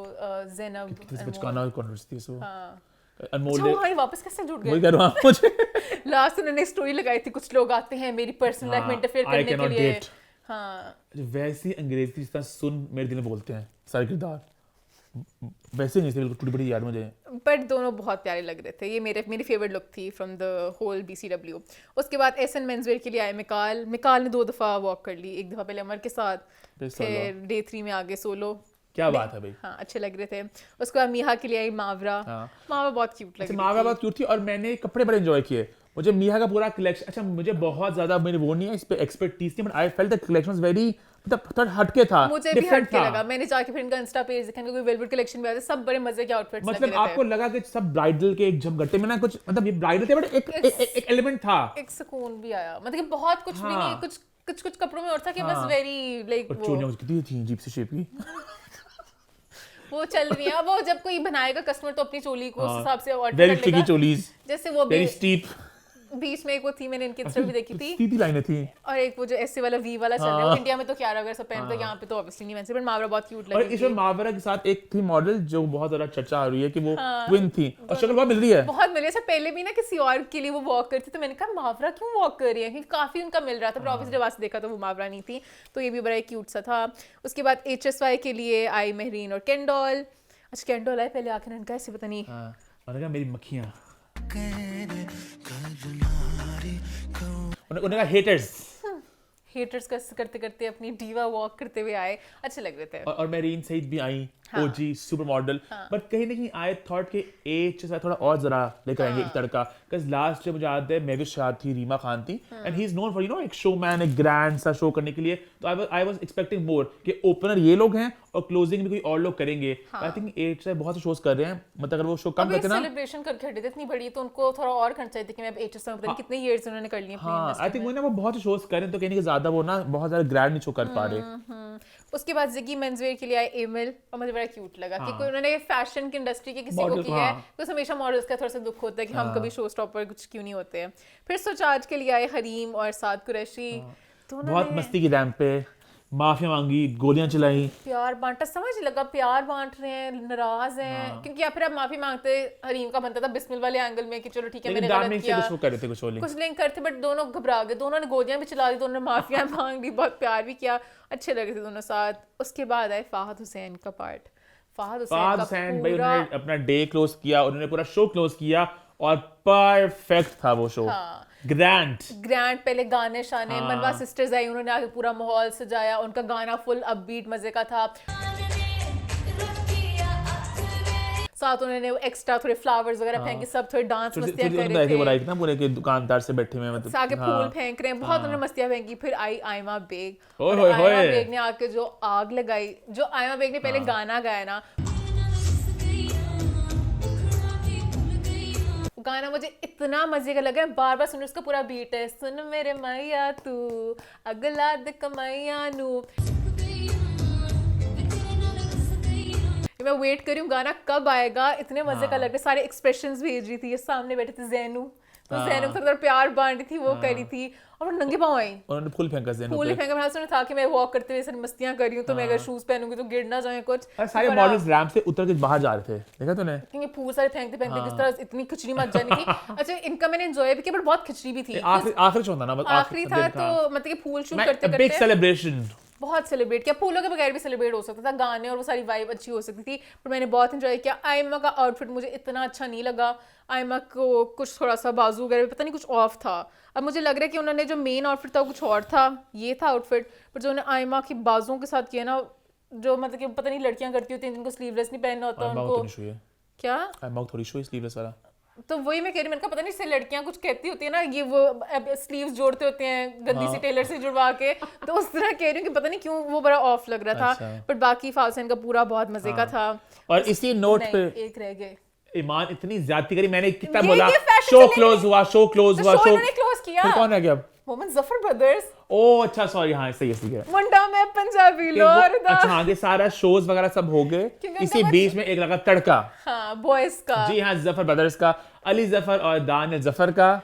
ज़ैनब बचकाना कंट्रोवर्सी थी सो। हाँ। अनमोल अच्छा, वहाँ वापस कैसे जुड़ वही गए? कह रहा हूँ मुझे। लास्ट उन्होंने स्टोरी लगाई थी, कुछ लोग आते हैं मेरी पर्सनल लाइफ में इंटरफेयर I करने के cannot लिए। date। हाँ वैसी अंग्रेजी जिस तरह सुन मेरे दिल में बोलते हैं सारे किरदार, वैसे नहीं थे बिल्कुल, टूटी बड़ी याद मुझे। बट दोनों बहुत प्यारे लग रहे थे, ये मेरी फेवरेट लुक थी फ्रॉम द होल BCW। उसके बाद एसएन मेंसवेयर के लिए आए मिकाल ने 2 दफ़ा वॉक कर ली, एक दफ़ा पहले अमर के साथ, फिर डे 3 में आगे सोलो। क्या बात है भाई। हाँ अच्छे लग रहे थे। उसके बाद मीहा के लिए आई मावरा। मावरा बहुत क्यूट लग रही मावा थी। बहुत क्यूट थी, और मैंने कपड़े बड़े एंजॉय किए। मुझे मिया का पूरा कलेक्शन, अच्छा मुझे बहुत ज्यादा मेरी वो नहीं है इस पे एक्सपर्टीज नहीं, but I felt the collection was very, मतलब थोड़ा हटके था, मुझे भी different हटके था। लगा। मैंने जाके फिर इनका इंस्टा पेज देखा, कोई वेलवेट कलेक्शन भी आते, सब बड़े मजे के आउटफिट्स लग मतलब रहे आपको थे। लगा कि सब ब्राइडल के एक झमघट्टे में ना कुछ, मतलब ये ब्राइडल थे बट एक एलिमेंट था। एक सुकून भी आया, मतलब कि बहुत कुछ भी नहीं, कुछ कपड़ों में और था कि बस वेरी लाइक और चोलियां मुझे कितनी थी अजीब सी शेप की। वो चल रही है। अब वो जब कोई बनाएगा कस्टमर तो अपनी चोली को उस हिसाब से ऑर्डर वेरी कर स्टिकी लेगा। चोलीज, जैसे वो वेरी स्टीप, बीच में एक वो थी, मैंने इनकी इंस्टा भी देखी थी, सीधी लाइनें थी। और एक वो जो ऐसे वाला वी वाला चल रहा है, वो इंडिया में तो क्या अगर सब पहनते हैं, यहाँ पे तो ऑब्वियसली नहीं पहनते, बट मावरा बहुत क्यूट और लगी इसमें थी। मावरा के साथ एक थी मॉडल जो बहुत ज्यादा चर्चा आ रही है कि वो ट्विन थी, और शक्ल बहुत मिल रही है। बहुत मिले। अच्छा पहले भी ना किसी और के लिए वो वॉक करती, तो मैंने कहा मावरा क्यों वॉक कर रही है, क्योंकि काफी उनका मिल रहा था, पर ऑब्वियसली जब आज देखा तो वो मावरा नहीं थी, तो ये भी बड़ा क्यूट सा था। उसके बाद HSY के लिए आई महरीन और केंडोल। अच्छा केंडोल आए पहले आके इनका ऐसे पता नहीं, मैंने कहा मेरी मक्खियां, उन्होंने कहा हेटर्स का करते करते अपनी डीवा वॉक करते हुए आए, अच्छे लग रहे थे। और मेरीन सईद भी आई, ओजी सुपर मॉडल, बट कहीं ना कहीं आई थॉट कि एज से थोड़ा और जरा लेकर आएंगे एक तड़का, बिकॉज लास्ट जब मुझे याद है मेविश शाद थी, रीमा खान थी, and he is known for एक शोमैन, एक ग्रैंड सा शो करने के लिए, तो आई वाज एक्सपेक्टिंग मोर कि ओपनर ये लोग हैं और क्लोजिंग भी कोई और लोग करेंगे। आई थिंक एज से बहुत से शोज कर रहे हैं, मतलब अगर वो शो कम करते ना, सेलिब्रेशन करके हटे थे इतनी बड़ी, तो उनको थोड़ा और करना चाहिए कि मैं अब HSY में पता नहीं कितने इयर्स उन्होंने कर लिए अपनी हाँ आई industry थिंक में। वो ना वो बहुत से शोज करें, तो कहीं ज्यादा वो ना बहुत ज्यादा ग्रैंड नहीं शो कर पा रहे। उसके बाद जिगी मेंसवेयर के लिए आए एमिल, और मुझे बड़ा क्यूट लगा कि कोई उन्होंने फैशन की इंडस्ट्री के किसी को Model, किया है, तो हमेशा मॉडल्स का थोड़ा सा दुख होता है कि हम कभी शो स्टॉपर कुछ क्यों नहीं होते हैं। फिर सोचाज के लिए आए हरीम और साद कुरैशी, तो बहुत मस्ती की रैंप पे माफिया मांगी, गोलियां चलाई, प्यार बांटा, समझ लगा प्यार बांट रहे हैं, नाराज हैं, क्योंकि या फिर आप माफी मांगते, हरीम का बनता था बिस्मिल वाले एंगल में कि चलो ठीक है मैंने गलत किया, कुछ कर रहे थे, कुछ लिंक करते, बट दोनों घबरा गए, दोनों ने गोलियां भी चला दी, दोनों ने माफिया मांग ली, बहुत प्यार भी किया, अच्छे लगे थे दोनों साथ। उसके बाद आए फाहद हुसैन का पार्ट। फाहद हुसैन भाई, उन्होंने अपना डे क्लोज किया, उन्होंने पूरा शो क्लोज किया, और परफेक्ट था वो शो, ग्रैंड पहले गाने शाने, मनवा सिस्टर्स आई, उन्होंने आगे पूरा माहौल सजाया, उनका गाना फुल अपबीट मजे का था, साथ उन्होंने एक्स्ट्रा थोड़े फ्लावर्स वगैरह फेंके, सब थोड़े डांस मस्तियां कर रहे थे, ना पूरे के दुकानदार से बैठे हुए मतलब आगे फूल फेंक रहे हैं, बहुत उन्होंने मस्तियां फेंकी। फिर आई आयमा बेग, ओए और होए आयमा होए। बेग ने आके जो आग लगाई, जो आयमा बेग ने पहले गाना गाया ना, गाना मुझे इतना मजे का लगा, बार बार सुन, उसका पूरा बीट है, सुन मेरे मैया तू अगला द कमाइया नू, मैं वेट कर रही हूँ गाना कब आएगा, इतने मजे का लग रहा है, सारे एक्सप्रेशंस भेज रही थी, ये सामने बैठे थे जैनू, तो ज़ैनब थोड़ा प्यार बांट रही थी, वो करी थी, और वो नंगे पाँव आई, उन्होंने फुल फेंका ज़ैनब फूल पे। फेंका। मेरा सुना था कि मैं वॉक करते हुए मस्तियां कर रही हूँ, तो मैं अगर शूज पहनूंगी तो गिर ना जाए कुछ। और सारे बड़ा- मॉडल्स रैंप से उतर के बाहर जा रहे थे, देखा तूने? क्योंकि फूल सारे फेंकते फेंकते किस तरह इतनी खिचड़ी मच जानी थी। अच्छा, इनका मैंने एंजॉय भी किया, बट बहुत खिचड़ी भी थी। आखिरी शो था ना, बस आखिरी था, तो मतलब कि फूल शूट करते बिग करते सेलिब्रेशन। बहुत सेलिब्रेट किया। फूलों के बगैर भी सेलिब्रेट हो सकता था, गाने और वो सारी वाइब अच्छी हो सकती थी, पर मैंने बहुत एंजॉय किया। आयमा का आउटफिट मुझे इतना अच्छा नहीं लगा। आयमा को कुछ थोड़ा सा बाजू वगैरह पता नहीं कुछ ऑफ था। अब मुझे लग रहा है कि उन्होंने जो मेन आउटफिट था वो कुछ और था, ये था आउटफिट, पर जो उन्होंने आयमा की बाजुओं के साथ किया ना, जो मतलब कि पता नहीं लड़कियां करती होती हैं जिनको स्लीवलेस नहीं पहनना होता उनको। क्या थोड़ी शो स्लीवलेस वाला, तो वही मैं कह रही हूँ, मैंने कहा पता नहीं इससे लड़कियां कुछ कहती होती है ना, ये वो स्लीव्स जोड़ते होते हैं गंदी सी टेलर से जुड़वा के, तो उस तरह कह रही हूँ कि पता नहीं क्यों वो बड़ा ऑफ लग रहा था। अच्छा। बट बाकी फाउसन का पूरा बहुत मजे का था। और इसी नोट पे नहीं, एक रह गए। ईमान इतनी ज्यादती करी, मैंने कितना ये बोला fashion शो चलेंगे। क्लोज हुआ, शो क्लोज तो हुआ, शो शो इन्होंने क्लोज किया। फिर कौन है क्या अब? मोहम्मद जफर ब्रदर्स, ओ अच्छा, सॉरी, हाँ सही है। मुंडा में पंजाबी लोर दा। अच्छा, आगे सारा शोज वगैरह सब हो गए, क्योंकि इसी उनका बीच में एक लगा तड़का। हाँ, बॉयज का। जी हाँ, जफर ब्रदर्स का, अली जफर और दानियल जफर का।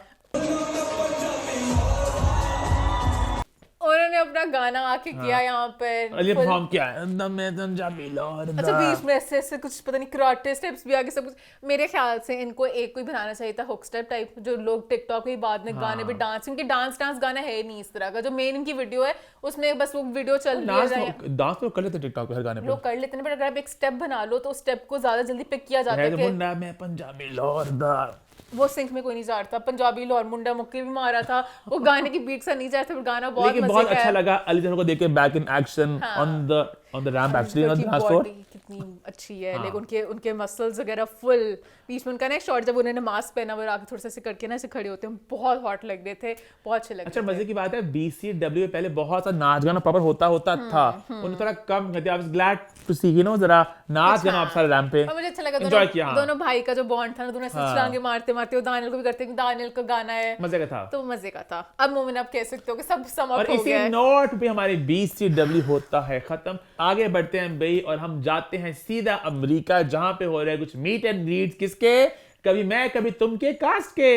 उन्होंने अपना गाना आके किया यहाँ पर। अली full- परफॉर्म किया है, दम में पंजाबी लोर अच्छा, बीच में ऐसे ऐसे कुछ पता नहीं कराटे स्टेप्स भी आगे सब कुछ। मेरे ख्याल से इनको एक कोई बनाना चाहिए था हुक स्टेप टाइप, जो लोग टिकटॉक के बाद में गाने पे डांस, क्योंकि डांस गाना है नहीं इस तरह का। जो मेन इनकी वीडियो है उसमें बस वो वीडियो चल रही है, डांस तो कर लेते टिकटॉक पे हर गाने पे। लोग कर लेते हैं, पर अगर आप एक स्टेप बना लो तो उस स्टेप को ज्यादा जल्दी पिक किया जाता है है तो कि मुंडा में पंजाबी लोर दा। वो सिंक में कोई नहीं जा रहा था। पंजाबी लोर मुंडा मुक्के भी मारा था, वो गाने की बीट से नहीं जा रहा था, पर गाना बहुत लेकिन मजे बहुत का अच्छा है। लगा अली जफर को देख के back in action on the ramp, actually on the dance floor. Body कितनी अच्छी है, लेकिन उनके मसल्स वगैरह फुल। बीच में उनका ना एक शॉट जब उन्होंने मास्क पहना हुआ आके थोड़ा सा ऐसे करके ना ऐसे खड़े होते हैं, बहुत हॉट लग रहे थे, बहुत अच्छे लग अच्छा, रहे थे। मजे की बात है, BCW में पहले बहुत सा नाच गाना प्रॉपर होता था, उन्हें थोड़ा कम करते। I was glad to see, you know, जरा नाच गाना आप सारे रैम्प पे और मुझे अच्छा लगा एंजॉय किया। हाँ, दोनों भाई का जो बॉन्ड था ना, दोनों ऐसे छलांगे मारते मारते, वो दानियल को भी करते, दानियल का गाना है मजे का था। तो मजे का था। अब मोमिन आप कह सकते हो कि सब और समाप्त हो इसी गया है। नोट पे हमारे BCW होता है खत्म। आगे बढ़ते हैं भाई, और हम जाते हैं सीधा अमेरिका, जहां पे हो रहा है कुछ मीट एंड ग्रीट्स। किसके? कभी मैं कभी तुम के कास्ट के।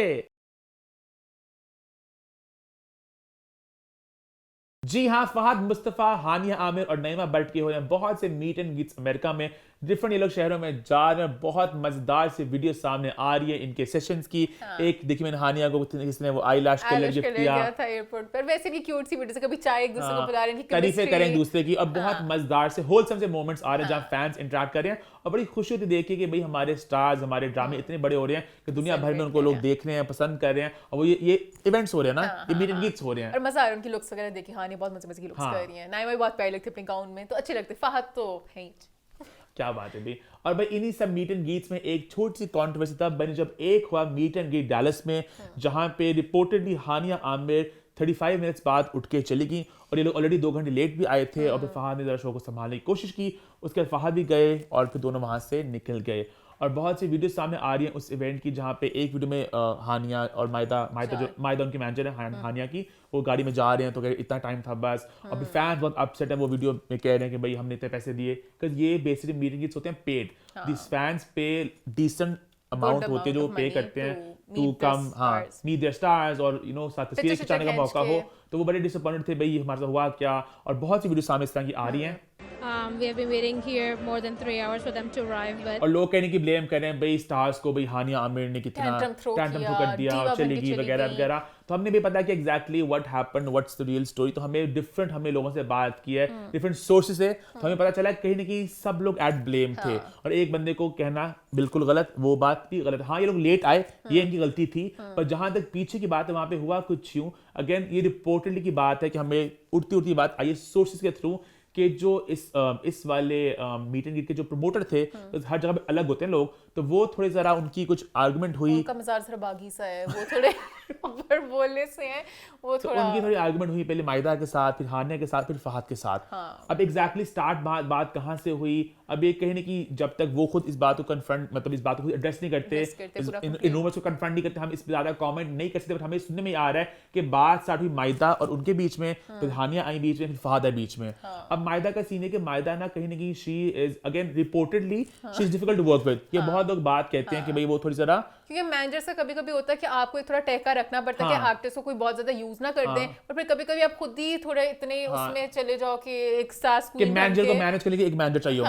जी हाँ, फहद मुस्तफा, हानिया आमिर और नईमा भट्ट के हो रहे हैं बहुत से मीट एंड ग्रीट्स अमेरिका में। डिफरेंट ये लोग शहरों में जा रहे हैं, बहुत मजेदार से वीडियो सामने आ रही है इनके सेशंस की। एक देखिए, मैंने हानिया को किसने वो आई लैश कलर आयुष गिफ्ट के लिए किया, गया था एयरपोर्ट पर, वैसे भी क्यूट सी वीडियो से कभी चाय एक दूसरे को पिला रहे हैं, तारीफें करें एक दूसरे की, और बहुत मजेदार से होलसम से मोमेंट्स आ रहे हैं जहाँ फैंस इंटरेक्ट कर रहे हैं। और बड़ी खुशी होती है देख के कि भाई हमारे स्टार्स, हमारे ड्रामे इतने बड़े हो रहे हैं कि दुनिया भर में उनको लोग देख रहे हैं, पसंद कर रहे हैं, और वो ये इवेंट्स हो रहे हैं ना, ये मीट एंड ग्रीट्स हो रहे हैं। और मजा आ रहा है उनकी लुक्स वगैरह देखी। हाँ, बहुत मजे मजे की लुक्स कर रही हैं। नाइमा भी बहुत प्यारी लगती है अपने गाउन में, तो अच्छे लगते। फहद तो है ही। क्या बात है भाई। और भाई इन्हीं सब मीट एंड ग्रीट्स में एक छोटी सी कंट्रोवर्सी तब बनी जब एक हुआ मीट एंड ग्रीट डैलस में, जहां पे रिपोर्टेडली हानिया आमिर 35 मिनट्स बाद उठ के चली गई, और ये लोग ऑलरेडी 2 घंटे लेट भी आए थे। और फिर फहद ने जरा शो को संभालने की कोशिश की, उसके बाद फहद भी गए और फिर दोनों वहां से निकल गए। और बहुत सी वीडियो सामने आ रही हैं उस इवेंट की, जहाँ पे एक वीडियो में हानिया और मायदा उनकी मैनेजर है हानिया की, वो गाड़ी में जा रहे हैं तो इतना टाइम था बस। और फिर फैंस बहुत अपसेट है, वो वीडियो में कह रहे हैं कि भाई हमने इतने पैसे दिए, बिकॉज ये बेसिकली मीटिंग होते हैं पेड। दिस फैंस पे डिसेंट अमाउंट होते हैं जो पे करते हैं टू कम, हाँ, मीट देयर स्टार्स, और यू नो साथ तस्वीर खिंचाने का मौका हो। तो वो बड़े डिसअपॉइंटेड थे भाई हमारे साथ हुआ क्या। और बहुत सी वीडियो सामने इस तरह की आ रही हैं। We have been waiting here more than 3 hours for them to arrive, but और लोग कहने की ब्लेम कर रहे हैं भाई स्टार्स को, भाई हानिया आमिर ने कितना Tantrum throw टैंट्रम किया, कर दिया और diva चली बनके गई चली वगैरह गई। वगैरह। तो हमने भी पता कि exactly what happened, what's the real story. तो हमें डिफरेंट, हमने लोगों से बात की है डिफरेंट सोर्सेज से, तो हमें पता चला कहीं ना कहीं सब लोग एट ब्लेम थे। और एक बंदे को कहना बिल्कुल गलत, वो बात भी गलत। हाँ, ये लोग लेट आए, ये इनकी गलती थी, पर जहां तक पीछे की बात है वहां पे हुआ कुछ यूं। अगेन ये रिपोर्टेडली की बात है कि हमें उड़ती बात आई सोर्सेज के थ्रू कि जो इस वाले मीट एंड ग्रीट के जो प्रमोटर थे, तो हर जगह पे अलग होते हैं लोग, तो वो थोड़े जरा उनकी कुछ आर्गुमेंट हुई। उनका मजार जरा बागी सा है, वो थोड़े पर बोलने से है वो तो थोड़ा उनकी थोड़ी आर्गुमेंट हुई पहले माइदा के साथ, फिर हानिया के साथ, फिर फहद के साथ। अब एग्जैक्टली स्टार्ट बात कहाँ से हुई, अब ये कहीं ना कि जब तक वो खुद इस बात को कन्फ्रंट, मतलब इस बात को एड्रेस नहीं करते, इन रूमर्स को कन्फ्रंट नहीं करते, हम इस पर ज्यादा कमेंट नहीं कर सकते, बट हमें सुनने में आ रहा है कि बात स्टार्ट हुई माइदा और उनके बीच में, फिर हानिया आई बीच में, फिर फहद आई बीच में। अब माइदा का सीन है कि माइदा ना कहीं ना कहीं she is again reportedly she is difficult to work with. ये बहुत लोग बात कहते हैं कि भाई वो थोड़ी जरा, क्योंकि मैनेजर से कभी कभी होता है कि आपको एक थोड़ा टहका रखना पड़ता है कि एक्टर्स को कोई बहुत ज्यादा यूज ना कर दें, और फिर कभी कभी आप खुद ही थोड़े इतने उसमें चले जाओ कि एक सास कि मैनेजर को मैनेज करने के लिए एक मैनेजर चाहिए हो,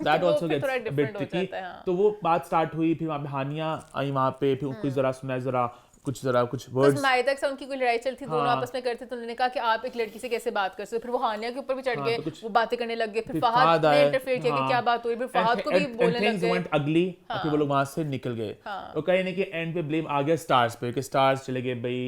दैट तो आल्सो फिर थोड़ा गेट्स different बिट हो ट्रिकी। जाता है, हाँ। तो वो बात स्टार्ट हुई, फिर वहां पे हानिया आई वहां पे, फिर कुछ जरा सुना, जरा कुछ बस वर्ड्स, माइदा के साथ उनकी कोई लड़ाई चल थी, दोनों आपस में करते, तो उन्होंने कहा कि आप एक लड़की से कैसे बात कर सकते हो, फिर वो हानिया के ऊपर भी चढ़ गए, वो बातें करने लग गए, फिर फहद ने इंटरफेयर किया कि क्या बात हुई, फिर फहद को भी बोलने लग गए अगली, फिर वो लोग वहां से निकल गए। तो कहीं ना कहीं एंड पे ब्लेम आ गया स्टार्स पे कि स्टार्स चले गए भाई,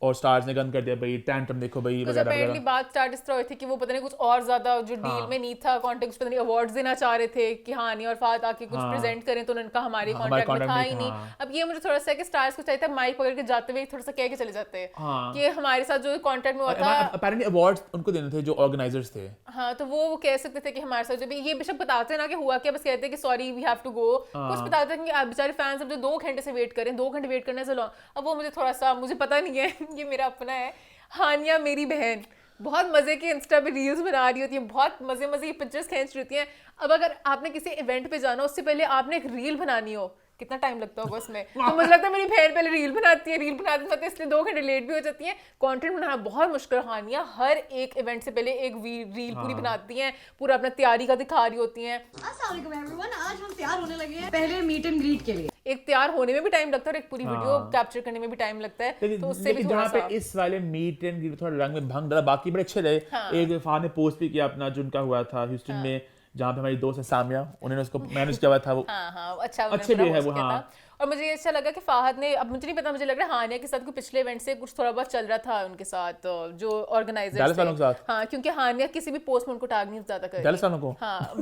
और स्टार्स ने गन कर दिया भाई, टैंट्रम देखो भाई तो वगैरह अपेरेंटली वगैरह। बात स्टार्ट इस तरह हुई थी कि वो पता नहीं कुछ और ज्यादा जो डील में नहीं था, कॉन्टेक्स्ट पता नहीं अवार्ड्स देना चाह रहे थे कि हानिया और फहद आके कुछ प्रेजेंट करें, तो उन्होंने कहा हमारे कॉन्ट्रैक्ट में था ही नहीं। अब ये मुझे थोड़ा सा है कि स्टार्स को चाहिए था माइक पकड़ के जाते हुए थोड़ा सा कह के चले जाते हैं कि हमारे साथ जो कॉन्ट्रैक्ट में हुआ था, अपेरेंटली अवार्ड्स उनको देने थे जो ऑर्गेनाइजर्स थे। हाँ, तो वो कह सकते थे कि हमारे साथ जब ये बिशप बताते हैं ना कि हुआ क्या, बस कहते हैं कि sorry we have to go, कुछ बताते हैं कि आप बेचारे फैंस अब जो 2 घंटे से वेट करें, 2 घंटे वेट करने से लॉन्ग। अब वो मुझे थोड़ा सा, मुझे पता नहीं है ये मेरा अपना है, हानिया मेरी बहन बहुत मजे के इंस्टा पे रील्स बना रही होती है, बहुत मजे की पिक्चर्स खींच रही होती हैं। अब अगर आपने किसी इवेंट पे जाना, उससे पहले आपने एक रील बनानी हो, कितना टाइम लगता होगा उसमें, तो मुझे लगता है मेरी बहन पहले रील बनाती है इसलिए 2 घंटे लेट भी हो जाती है। कंटेंट बनाना बहुत मुश्किल। हानिया हर एक इवेंट से पहले एक रील पूरी बनाती हैं, पूरा अपना तैयारी का दिखा रही होती हैं। अस्सलाम वालेकुम एवरीवन, आज हम तैयार होने लगे हैं पहले मीट एंड ग्रीट के लिए। एक तैयार होने में भी टाइम लगता है और एक पूरी वीडियो कैप्चर करने में भी टाइम लगता है, तो उससे भी थोड़ा जहाँ पे सा इस वाले मीट एंड ग्रीट थोड़ा रंग में भंग डाला, बाकी बड़े अच्छे रहे। एक फहद ने पोस्ट भी किया अपना जो उनका हुआ था ह्यूस्टन में, जहाँ पे हमारी दोस्त है सामिया, उन्होंने उसको मैनेज किया हुआ था। वो हाँ अच्छा अच्छे भी है वो। हाँ, और मुझे ये अच्छा लगा कि फहद ने, अब मुझे नहीं पता, मुझे लग रहा है हानिया के साथ कोई पिछले इवेंट से कुछ थोड़ा बहुत चल रहा था उनके साथ, जो ऑर्गेनाइजर थे। हाँ, क्योंकि हानिया किसी भी पोस्ट में उनको टैग नहीं ज्यादा कर डेल्स वालों को। हाँ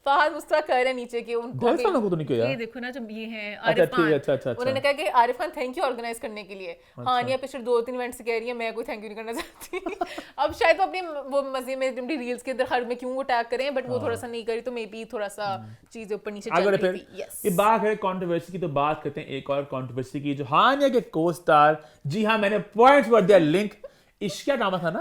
फहद उस तरह कह रहे हैं नीचे कि उनको डेल्स वालों को तो नहीं किया। ये देखो ना, जब ये हैं आरिफ खान, अच्छा। उन्होंने कहा कि Arif Khan thank you organise करने के लिए। हानिया पिछले 2-3 इवेंट से कह रही है मैं कोई थैंक यू नहीं करना चाहती। अब शायद वो अपनी वो मजे में अपनी रील्स के अंदर हर में क्यों वो टैग करें, बट वो थोड़ा सा नहीं करी, तो मे बी थोड़ा सा चीजें ऊपर नीचे चल रही थी। यस, ये बात है कंट्रोवर्सी की, तो बात करते हैं एक और कंट्रोवर्सी की, जो हानिया के को स्टार, जी हाँ मैंने पॉइंट्स पर दिया लिंक, इश्किया ड्रामा था ना।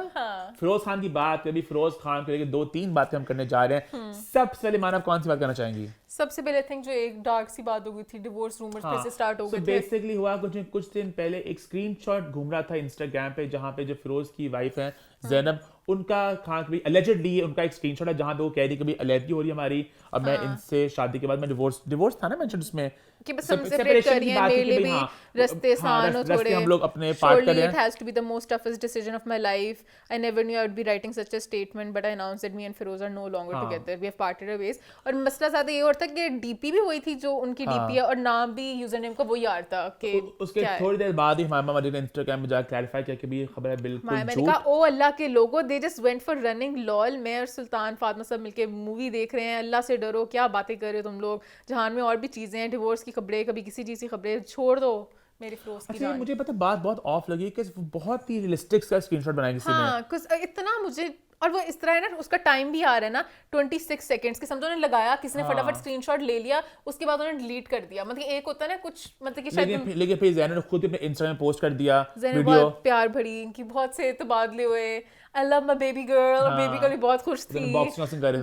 फिरोज खान की बात, अभी फिरोज खान को लेकर 2-3 बातें हम करने जा रहे हैं। सबसे पहले मानव कौन सी बात करना चाहेंगी? सबसे पहले आई थिंक जो एक डार्क सी बात हो गई थी, डिवोर्स रूमर्स फिर से स्टार्ट हो गए थे। बेसिकली हुआ कुछ दिन पहले एक स्क्रीनशॉट घूम रहा था इंस्टाग्राम पे, जहां पे जो फिरोज की वाइफ है ज़ैनब, उनका खान कभी अलेजेडली उनका एक स्क्रीनशॉट है जहां पे वो कह रही कभी अलैदगी हो रही है हमारी, और मैं इनसे शादी के बाद मैं डिवोर्स था ना मेंशन उसमें कि बस हम सेपरेट कर रही हैं, मेरे लिए भी रास्ते आसान हो थोड़े, हम लोग अपने पार्ट कर रहे हैं। It has to be the most toughest decision of my life. I never knew I would be writing such a statement, but I announced that me and Feroz are no longer together. We have parted our ways. और मसला ज़्यादा ये और था कि DP भी वही थी जो उनकी डीपी है, और नाम भी यूजर नेम का वही यार था कि उसके थोड़ी देर बाद ही हमारे मामा ने इंस्टाग्राम में जाकर क्लैरिफाई किया कि भी ये खबर है बिल्कुल झूठ। मैंने कहा ओ अल्लाह के लोगों, they just went for running lol. मैं और सुल्तान फातिमा सब मिलके मूवी देख रहे हैं, अल्लाह से डरो, क्या बातें कर रहे हो तुम लोग, जहान में और भी चीजें हैं, डिवोर्स की खबरें, कभी किसी चीज की खबरें, छोड़ दो मेरी फिरोज की जान। मुझे पता बात बहुत ऑफ लगी कि बहुत ही रियलिस्टिक सा स्क्रीनशॉट बनाया किसी ने। हाँ, कुछ इतना मुझे, और वो इस तरह है ना, उसका टाइम भी आ रहा है ना 26 सेकंड्स के, समझो उन्होंने लगाया, किसी ने फटाफट स्क्रीनशॉट ले लिया, उसके बाद उन्होंने डिलीट कर दिया। मतलब एक होता है ना कुछ, मतलब कि शायद लेकिन फिर ज़ैनब ने खुद अपने इंस्टाग्राम पे पोस्ट कर दिया वीडियो, बहुत प्यार भरी, इनकी बहुत से तबादले हुए, I love my baby girl, और बेबी गर्ल भी बहुत खुश थी, बॉक्सिंग कर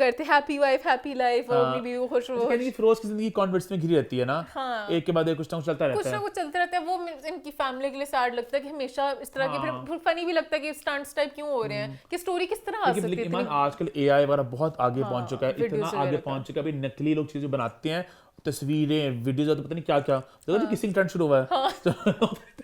रहे थे, हैप्पी वाइफ हैप्पी लाइफ, और अपनी बीवी को खुश रहो। कहने की फिरोज की जिंदगी कॉन्ट्रोवर्सी में घिरी रहती है ना, एक के बाद एक कुछ ना कुछ चलता रहता है, कुछ ना कुछ चलते रहता है। वो इनकी फैमिली के लिए सैड लगता है कि हमेशा इस तरह के, फिर फनी भी लगता है कि स्टंट्स टाइप क्यों हो रहे हैं, कि स्टोरी किस तरह आ सकती है। आजकल एआई वगैरह बहुत आगे पहुंच चुका है, इतना आगे पहुंच चुका है, अभी नकली लोग चीजें बनाते हैं, तस्वीरें वीडियोस, तो पता नहीं क्या क्या, तो किसिंग ट्रेंड शुरू हुआ है।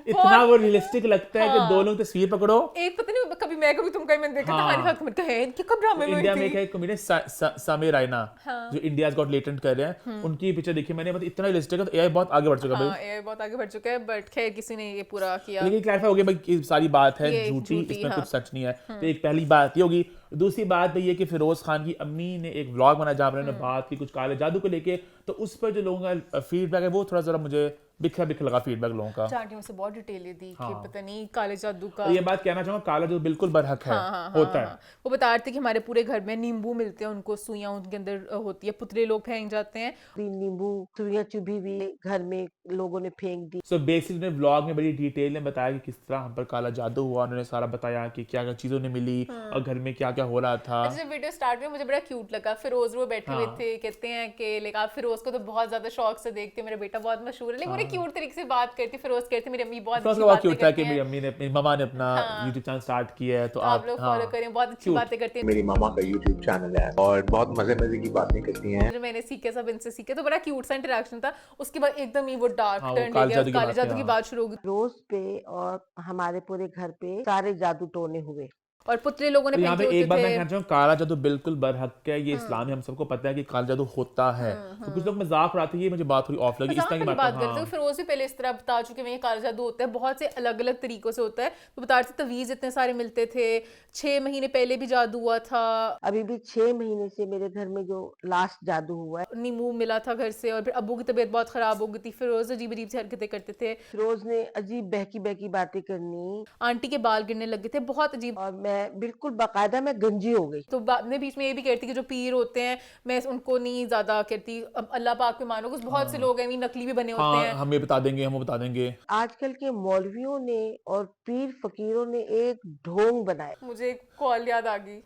इतना वो रियलिस्टिक लगता है कि दो लोग तस्वीर पकड़ो, एक पता नहीं कभी मैं कभी तुम कहीं मैंने देखा था, हानिफा कमर का है कि कब ड्रामे में इंडिया में एक कॉमेडियन सामी रायना जो इंडियाज गॉट टैलेंट कर रहे हैं, उनकी पिक्चर देखी मैंने, मतलब इतना रियलिस्टिक है। तो एआई बहुत आगे बढ़ चुका है भाई, एआई बहुत आगे बढ़ चुका है, बट खैर किसी ने ये पूरा किया, लेकिन क्लैरिफाई हो गया भाई ये सारी बात है झूठी, इसमें कुछ सच नहीं है। तो एक पहली बात ये होगी, दूसरी बात ये कि फिरोज खान की अम्मी ने एक व्लॉग बनाया जहाँ पर उन्होंने बात की कुछ काले जादू को लेके, तो उस पर जो लोगों का फीडबैक है वो थोड़ा ज़रा मुझे बिखरा लगा फीडबैक लोगों का। चांटियों से बहुत डिटेल दी कि पता नहीं काले जादू का। ये बात कहना चाहूँगा, काला जादू बिल्कुल बरहक है, होता है। वो बता रहे थे कि हमारे पूरे घर में नींबू मिलते हैं, उनको सुइयां उनके अंदर होती है, पुतले लोग फेंक जाते हैं। नींबू सुइयां चुभी हुई घर में लोगों ने फेंक दी। सो बेसिकली व्लॉग में बड़ी डिटेल में बताया कि किस तरह हम पर काला जादू हुआ, उन्होंने सारा बताया कि क्या क्या चीज़ों ने मिली और घर में क्या क्या हो रहा था। जब वीडियो स्टार्ट में मुझे बड़ा क्यूट लगा, फिरोज वो बैठे हुए थे, कहते हैं कि लाइक आप फिरोज को तो बहुत ज्यादा शौक से देखते हो, मेरा बेटा बहुत मशहूर है, लेकिन बड़े क्यूट तरीके से बात करती। फिरोज कहती मेरी अम्मी बहुत अच्छी बातें क्यूट था कि करती मेरी हैं, अम्मी ने, मेरी मम्मा ने अपना YouTube चैनल स्टार्ट किया है, तो आप लोग फॉलो करें, बहुत अच्छी बातें करती हैं। मेरी मामा का YouTube चैनल है और बहुत मजे की बातें करती हैं। जो मैंने सीखे सब इनसे सीखे, तो बड़ा क्यूट सा इंटरेक्शन था। उसके बाद एकदम ही वो डार्क हाँ, टर्न काले ले गया, जादू की काले बात जादू है, की बात शुरू हो गई रोज पे और हमारे पूरे घर पे सारे जादू टोने हुए। और पुतले लोगों ने यहाँ पे फेंके एक बात होते मैं थे। कहना चाहूँ, काला जादू बिल्कुल बरहक है, ये इस्लाम में हम सबको पता है कि काला जादू होता है। तो कुछ लोग मजाक उड़ाते हैं, ये मुझे बात थोड़ी ऑफ लगी, इस तरह की बात बात। करते हैं। फिरोज भी पहले इस तरह बता चुके हैं ये काला जादू होता है, बहुत से अलग अलग तरीकों से होता है। तो बता रहे थे तवीज इतने सारे मिलते थे, 6 महीने पहले भी जादू हुआ था, अभी भी 6 महीने से मेरे घर में जो लास्ट जादू हुआ है। नींबू मिला था घर से, और फिर अब्बू की तबीयत बहुत खराब हो गई थी। फिरोज अजीब अजीब सी हरकतें करते थे, रोज ने अजीब बहकी बहकी बातें करनी, आंटी के बाल गिरने लगे थे, बहुत अजीब। और मैं बिल्कुल बाकायदा मैं गंजी हो गई। तो बाद में बीच में ये भी कहती कि जो पीर होते हैं मैं उनको नहीं ज्यादा कहती, अब अल्लाह पाक पे मानो, कुछ बहुत से लोग हैं नकली भी बने होते हाँ, हैं। हमें बता देंगे, हम बता देंगे। आजकल के मौलवियों ने और पीर फकीरों ने एक ढोंग बनाया। मुझे एक कॉल याद आ गई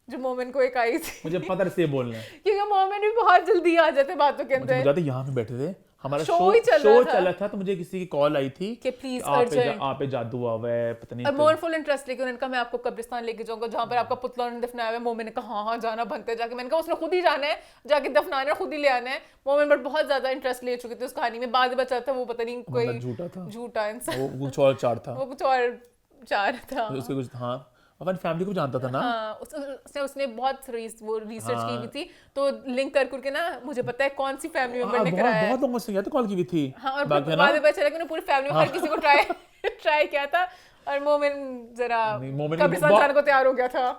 जो मोमिन को एक आई थी, मुझे पता से बोलना है क्योंकि मोमिन भी बहुत जल्दी आ जाते बातों के मुझे अंदर। जाते यहाँ पे बैठे थे, हमारा शो शो ही चल रहा था। तो मुझे किसी की कॉल आई थी कि प्लीज आप अर्जेंट, पे जादू हुआ है, पता नहीं और मोर फुल इंटरेस्ट लेके उन्होंने कहा मैं आपको कब्रिस्तान लेके जाऊंगा जहाँ पर आपका पुतला उन्होंने दफनाया हुआ है। मोमिन ने कहा हाँ जाना बनता है जाके। मैंने कहा उसने खुद ही जाना है, जाके दफनाना है, खुद ही ले आना है। मोमिन बट बहुत ज्यादा इंटरेस्ट ले चुके थे उस कहानी में। बाद में बचा था वो पता नहीं कोई झूठा था, झूठा इंसान, वो कुछ और चार था, वो कुछ और चार था, उसके कुछ। हाँ, अपनी फैमिली को जानता था ना। हाँ, उसने बहुत वो रिसर्च की हुई थी, तो लिंक कर करके ना मुझे पता है कौन सी फैमिली मेंबर ने कराया है। बहुत लोगों से कॉल की हुई थी। हाँ, और बाद में पता चला कि उन्होंने पूरी फैमिली में हर किसी को ट्राई किया था, और मोमिन जरा कब्रिस्तान जाने को तैयार हो गया था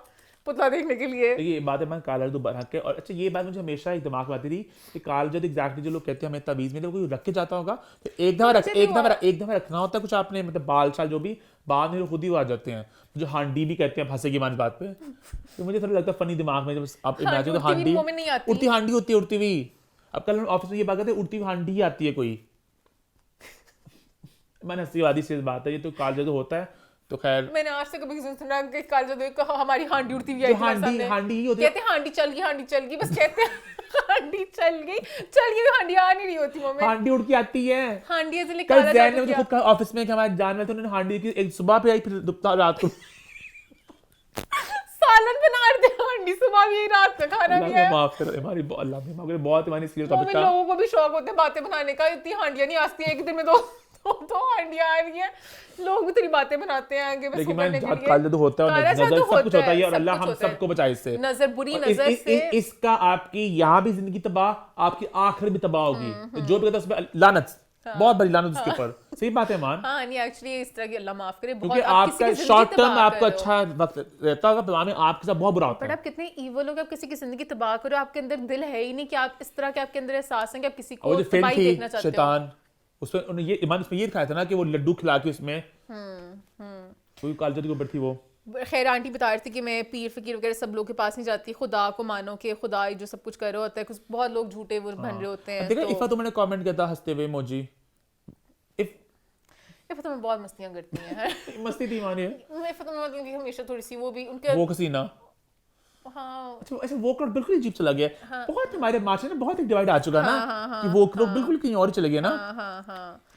पुतला देखने के लिए। ये बात है, मैं काला जादू बरहक है। और अच्छा, ये बात मुझे हमेशा एक दिमाग में आती थी कि काला जादू एग्जैक्टली जो लोग कहते हैं हमें तवीज में, तो कोई रख के जाता होगा, तो एक दफा रखना होता है कुछ आपने, मतलब बाल चाल जो भी, बाद में खुद ही आ जाते हैं। जो हांडी भी कहते हैं फंसे की मान बात पे, तो मुझे थोड़ा लगता है फनी दिमाग में, जब आप इमेजिन, तो हांडी उड़ती हांडी होती है, उड़ती हुई। अब कल ऑफिस में ये बात करते हैं, उड़ती हुई हांडी ही आती है कोई। मैंने हंसीवादी से बात है, ये तो काला जादू होता है। तो खैर मैंने आज तक कभी सुना कि काला जादू हमारी हांडी उड़ती हुई आई हांडी ही होती है। कहते हैं हांडी चल गई, बस कहते हैं हांडी चल गई, हांडी आ नहीं रही होती। मम्मी हांडी उड़ के आती है, हांडी ऐसे कल जैन ने मुझे खुद कहा ऑफिस में कि हमारे जान में, तो उन्होंने हांडी की एक सुबह पे आई, फिर रात को सालन बना रहे थे हांडी, सुबह भी रात का खाना भी है। माफ कर हमारी, अल्लाह ने माफ करे, बहुत हमारी सीरियस टॉपिक था। लोगों को भी शौक होता है बातें बनाने का, इतनी हांडियां नहीं आती, एक दिन में दो हांडियां आ रही हैं, लोग भी तेरी बातें बनाते हैं आगे। लेकिन मैं काला जादू होता है, नजर सब कुछ होता है, और अल्लाह हम सबको बचाए इससे, नजर बुरी नजर से। इसका आपकी यहाँ भी जिंदगी तबाह, आपकी आखिर भी तबाह होगी। जो भी कहता है उसमें लानत, बहुत बड़ी लानत उसके ऊपर। सही बात है मान। हाँ, नहीं एक्चुअली इस तरह की अल्लाह माफ करे, क्योंकि आपका शॉर्ट टर्म आपको अच्छा वक्त रहता होगा, बाद में आपके साथ बहुत बुरा होता है। बट आप कितने ईवल हो कि आप किसी की जिंदगी तबाह करो, आपके अंदर दिल है ही नहीं कि आप इस तरह के, आपके अंदर एहसास है कि आप किसी को तबाही देखना चाहते हो। शैतान उसमें उन्होंने ये ईमान उसमें ये दिखाया था ना कि वो लड्डू खिला के उसमें कोई काला जादू के ऊपर थी वो। खैर आंटी बता रही थी कि मैं पीर फकीर वगैरह सब लोग के पास नहीं जाती, खुदा को मानो कि खुदा ही जो सब कुछ कर रहा होता है। कुछ बहुत लोग झूठे वो बन रहे होते हैं। देखा इफा तो मैंने कमेंट किया था हंसते हुए इमोजी, इफा तो बहुत मस्तियां करती हैं। मस्ती थी मानी है इफा तो मतलब कि हमेशा थोड़ी सी वो भी उनके वो कसीना। हाँ, अच्छा ऐसे वो क्राउड बिल्कुल अजीब चला गया। बहुत हमारे मार्च में बहुत एक डिवाइड आ चुका ना कि वो क्राउड बिल्कुल कहीं और चले गए ना।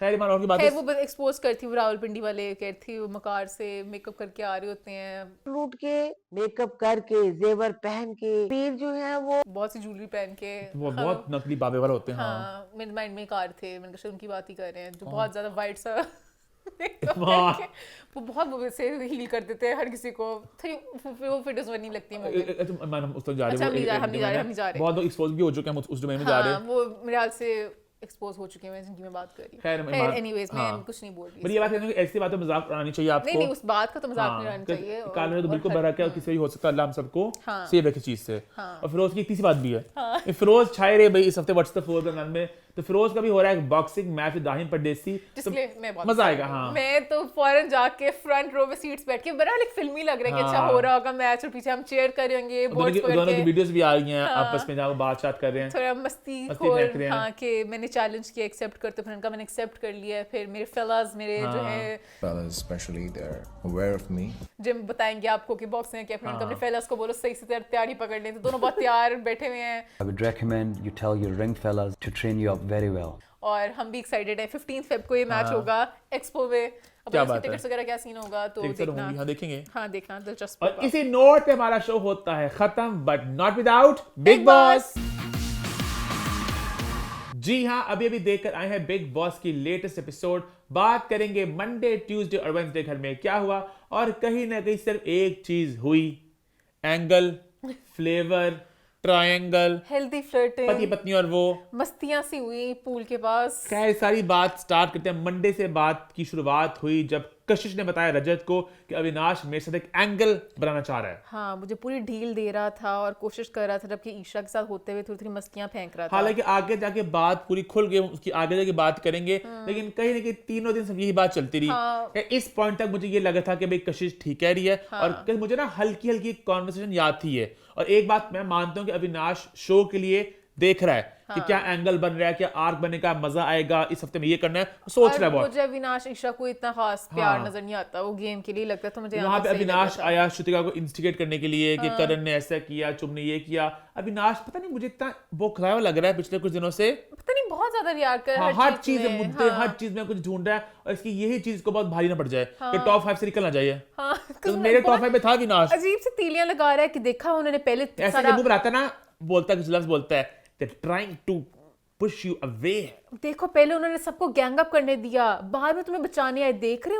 खैर ईमान और की बात है, वो एक्सपोज करती, वो रावलपिंडी वाले कहती वो मकार से मेकअप करके आ रहे होते हैं, लूट के मेकअप करके जेवर पहन के, पीर जो है वो बहुत सी ज्वेलरी पहन के, वो बहुत नकली बाबे वाले होते हैं। हाँ, मेरे माइंड में कार थे, मैंने कहा उनकी बात ही कर रहे हैं, जो बहुत ज्यादा वाइट सा वो बहुत से हील कर देते हैं हर किसी को, वो वीडियोस नहीं लगती हैं। हम उस तरफ जा रहे हैं, हम नहीं जा रहे, बहुत लोग एक्सपोज भी हो चुके हैं, उस डोमेन में जा रहे हैं। वो मेरे हाल से एक्सपोज हो चुके हैं जिनकी मैं बात कर रही हूँ। खैर एनीवेज मैं कुछ नहीं बोल पर रही। ये बात कहते हैं कि ऐसी बातें मजाक उड़ानी चाहिए आपको। नहीं उस बात का तो मजाक नहीं उड़ाना चाहिए। काल में तो बिल्कुल बरा क्या किसी भी हो सकता है, अल्लाह हम सबको हाँ। सेव रखे चीज से। और फिरोज की एक तीसरी बात भी है, फिरोज छाए रे भाई इस हफ्ते व्हाट्स द फोर्थ रन में, तो फिरोज का भी हो रहा है बॉक्सिंग मैच विद दाहिम परदेसी, जिसके लिए मैं बहुत मजा आएगा। हाँ मैं तो फौरन जाके फ्रंट रो में सीट्स बैठ के बड़ा लाइक फिल्मी लग रहा है कि अच्छा हो रहा होगा मैच और पीछे हम चीयर करेंगे, बॉल्स पकड़ दोनों की के वीडियोस भी आ गई हैं आपस में जहाँ वो बात कर रहे हैं, थोड़ा मस्ती मस्ती फेंक रहे हैं। हाँ कि मैंने चैलेंज किया एक्सेप्ट करते, फिर उनका मैंने एक्सेप्ट कर लिया। फिर मेरे फेलास मेरे जो है fellas especially they're aware of me gym बताएंगे आपको कि बॉक्सिंग है क्या, फिर उनका अपने फेलास को बोलो सही से तैयारी पकड़ लें, तो दोनों बहुत तैयार बैठे हुए हैं। I would recommend you tell your ring fellas to train you up very well. और हम भी एक्साइटेड हैं, 15 फेब को ये मैच होगा एक्सपो में। अब क्या इसके बात है। टिकट्स वगैरह क्या सीन होगा तो देखना। हाँ देखेंगे। हाँ देखना दिलचस्प और होगा। इसी नोट पे हमारा शो होता है खत्म, but not without Bigg Boss. जी हाँ, अभी देखकर आए हैं बिग बॉस की लेटेस्ट एपिसोड। बात करेंगे मंडे, ट्यूसडे और वेडनेसडे घर में क्या हुआ, और कहीं ना कहीं सिर्फ एक चीज हुई, angle, flavour, triangle, healthy flirting, पति पत्नी और वो मस्तियां सी हुई पूल के पास। खैर सारी बात स्टार्ट करते हैं। मंडे से बात की शुरुआत हुई जब कशिश ने बताया रजत को कि अविनाश मेरे साथ एक एंगल बनाना चाह रहा है। हाँ मुझे पूरी ढील दे रहा था और कोशिश कर रहा था, जबकि ईशा के साथ होते हुए थोड़ी थोड़ी मस्तियां फेंक रहा था। हालांकि आगे जाके बात पूरी खुल गई, उसकी आगे जाके बात करेंगे, लेकिन कहीं ना कहीं तीनों दिन सब यही बात चलती रही। हाँ। इस पॉइंट तक मुझे ये लगा था कि भाई कशिश ठीक कह रही है, और कहीं मुझे ना हल्की हल्की कॉन्वर्सेशन याद थी है। और एक बात मैं मानता हूँ कि अविनाश शो के लिए देख रहा है कि क्या एंगल बन रहा है, क्या आर्क बनने का मजा आएगा, इस हफ्ते में ये करना है, सोच रहा है बहुत। मुझे अविनाश ईशा को इतना खास प्यार नजर नहीं आता, वो गेम के लिए लगता है, तो मुझे वहां पे अविनाश आया श्रुतिका को इंस्टिगेट करने के लिए कि करण ने ऐसा किया, चुम ने ये किया। अविनाश पता नहीं मुझे इतना बोखलाया लग रहा है पिछले कुछ दिनों से, पता नहीं बहुत ज्यादा रिएक्ट कर हाँ, हर चीज में मुद्दे, हर चीज में कुछ ढूंढ रहा है, और इसकी यही चीज को बहुत भारी ना पड़ जाए कि टॉप 5 से निकल ना जाए। तो मेरे टॉप 5 में था अविनाश। अजीब सी तीलियां लगा रहा है कि देखा उन्होंने पहले ऐसे जब मुंह आता ना, बोलता कुछ लफ्ज बोलता है, they're trying to push you away। देखो पहले उन्होंने सबको गैंग अप करने दिया, बाद में तुम्हें बचाने आए, देख रहे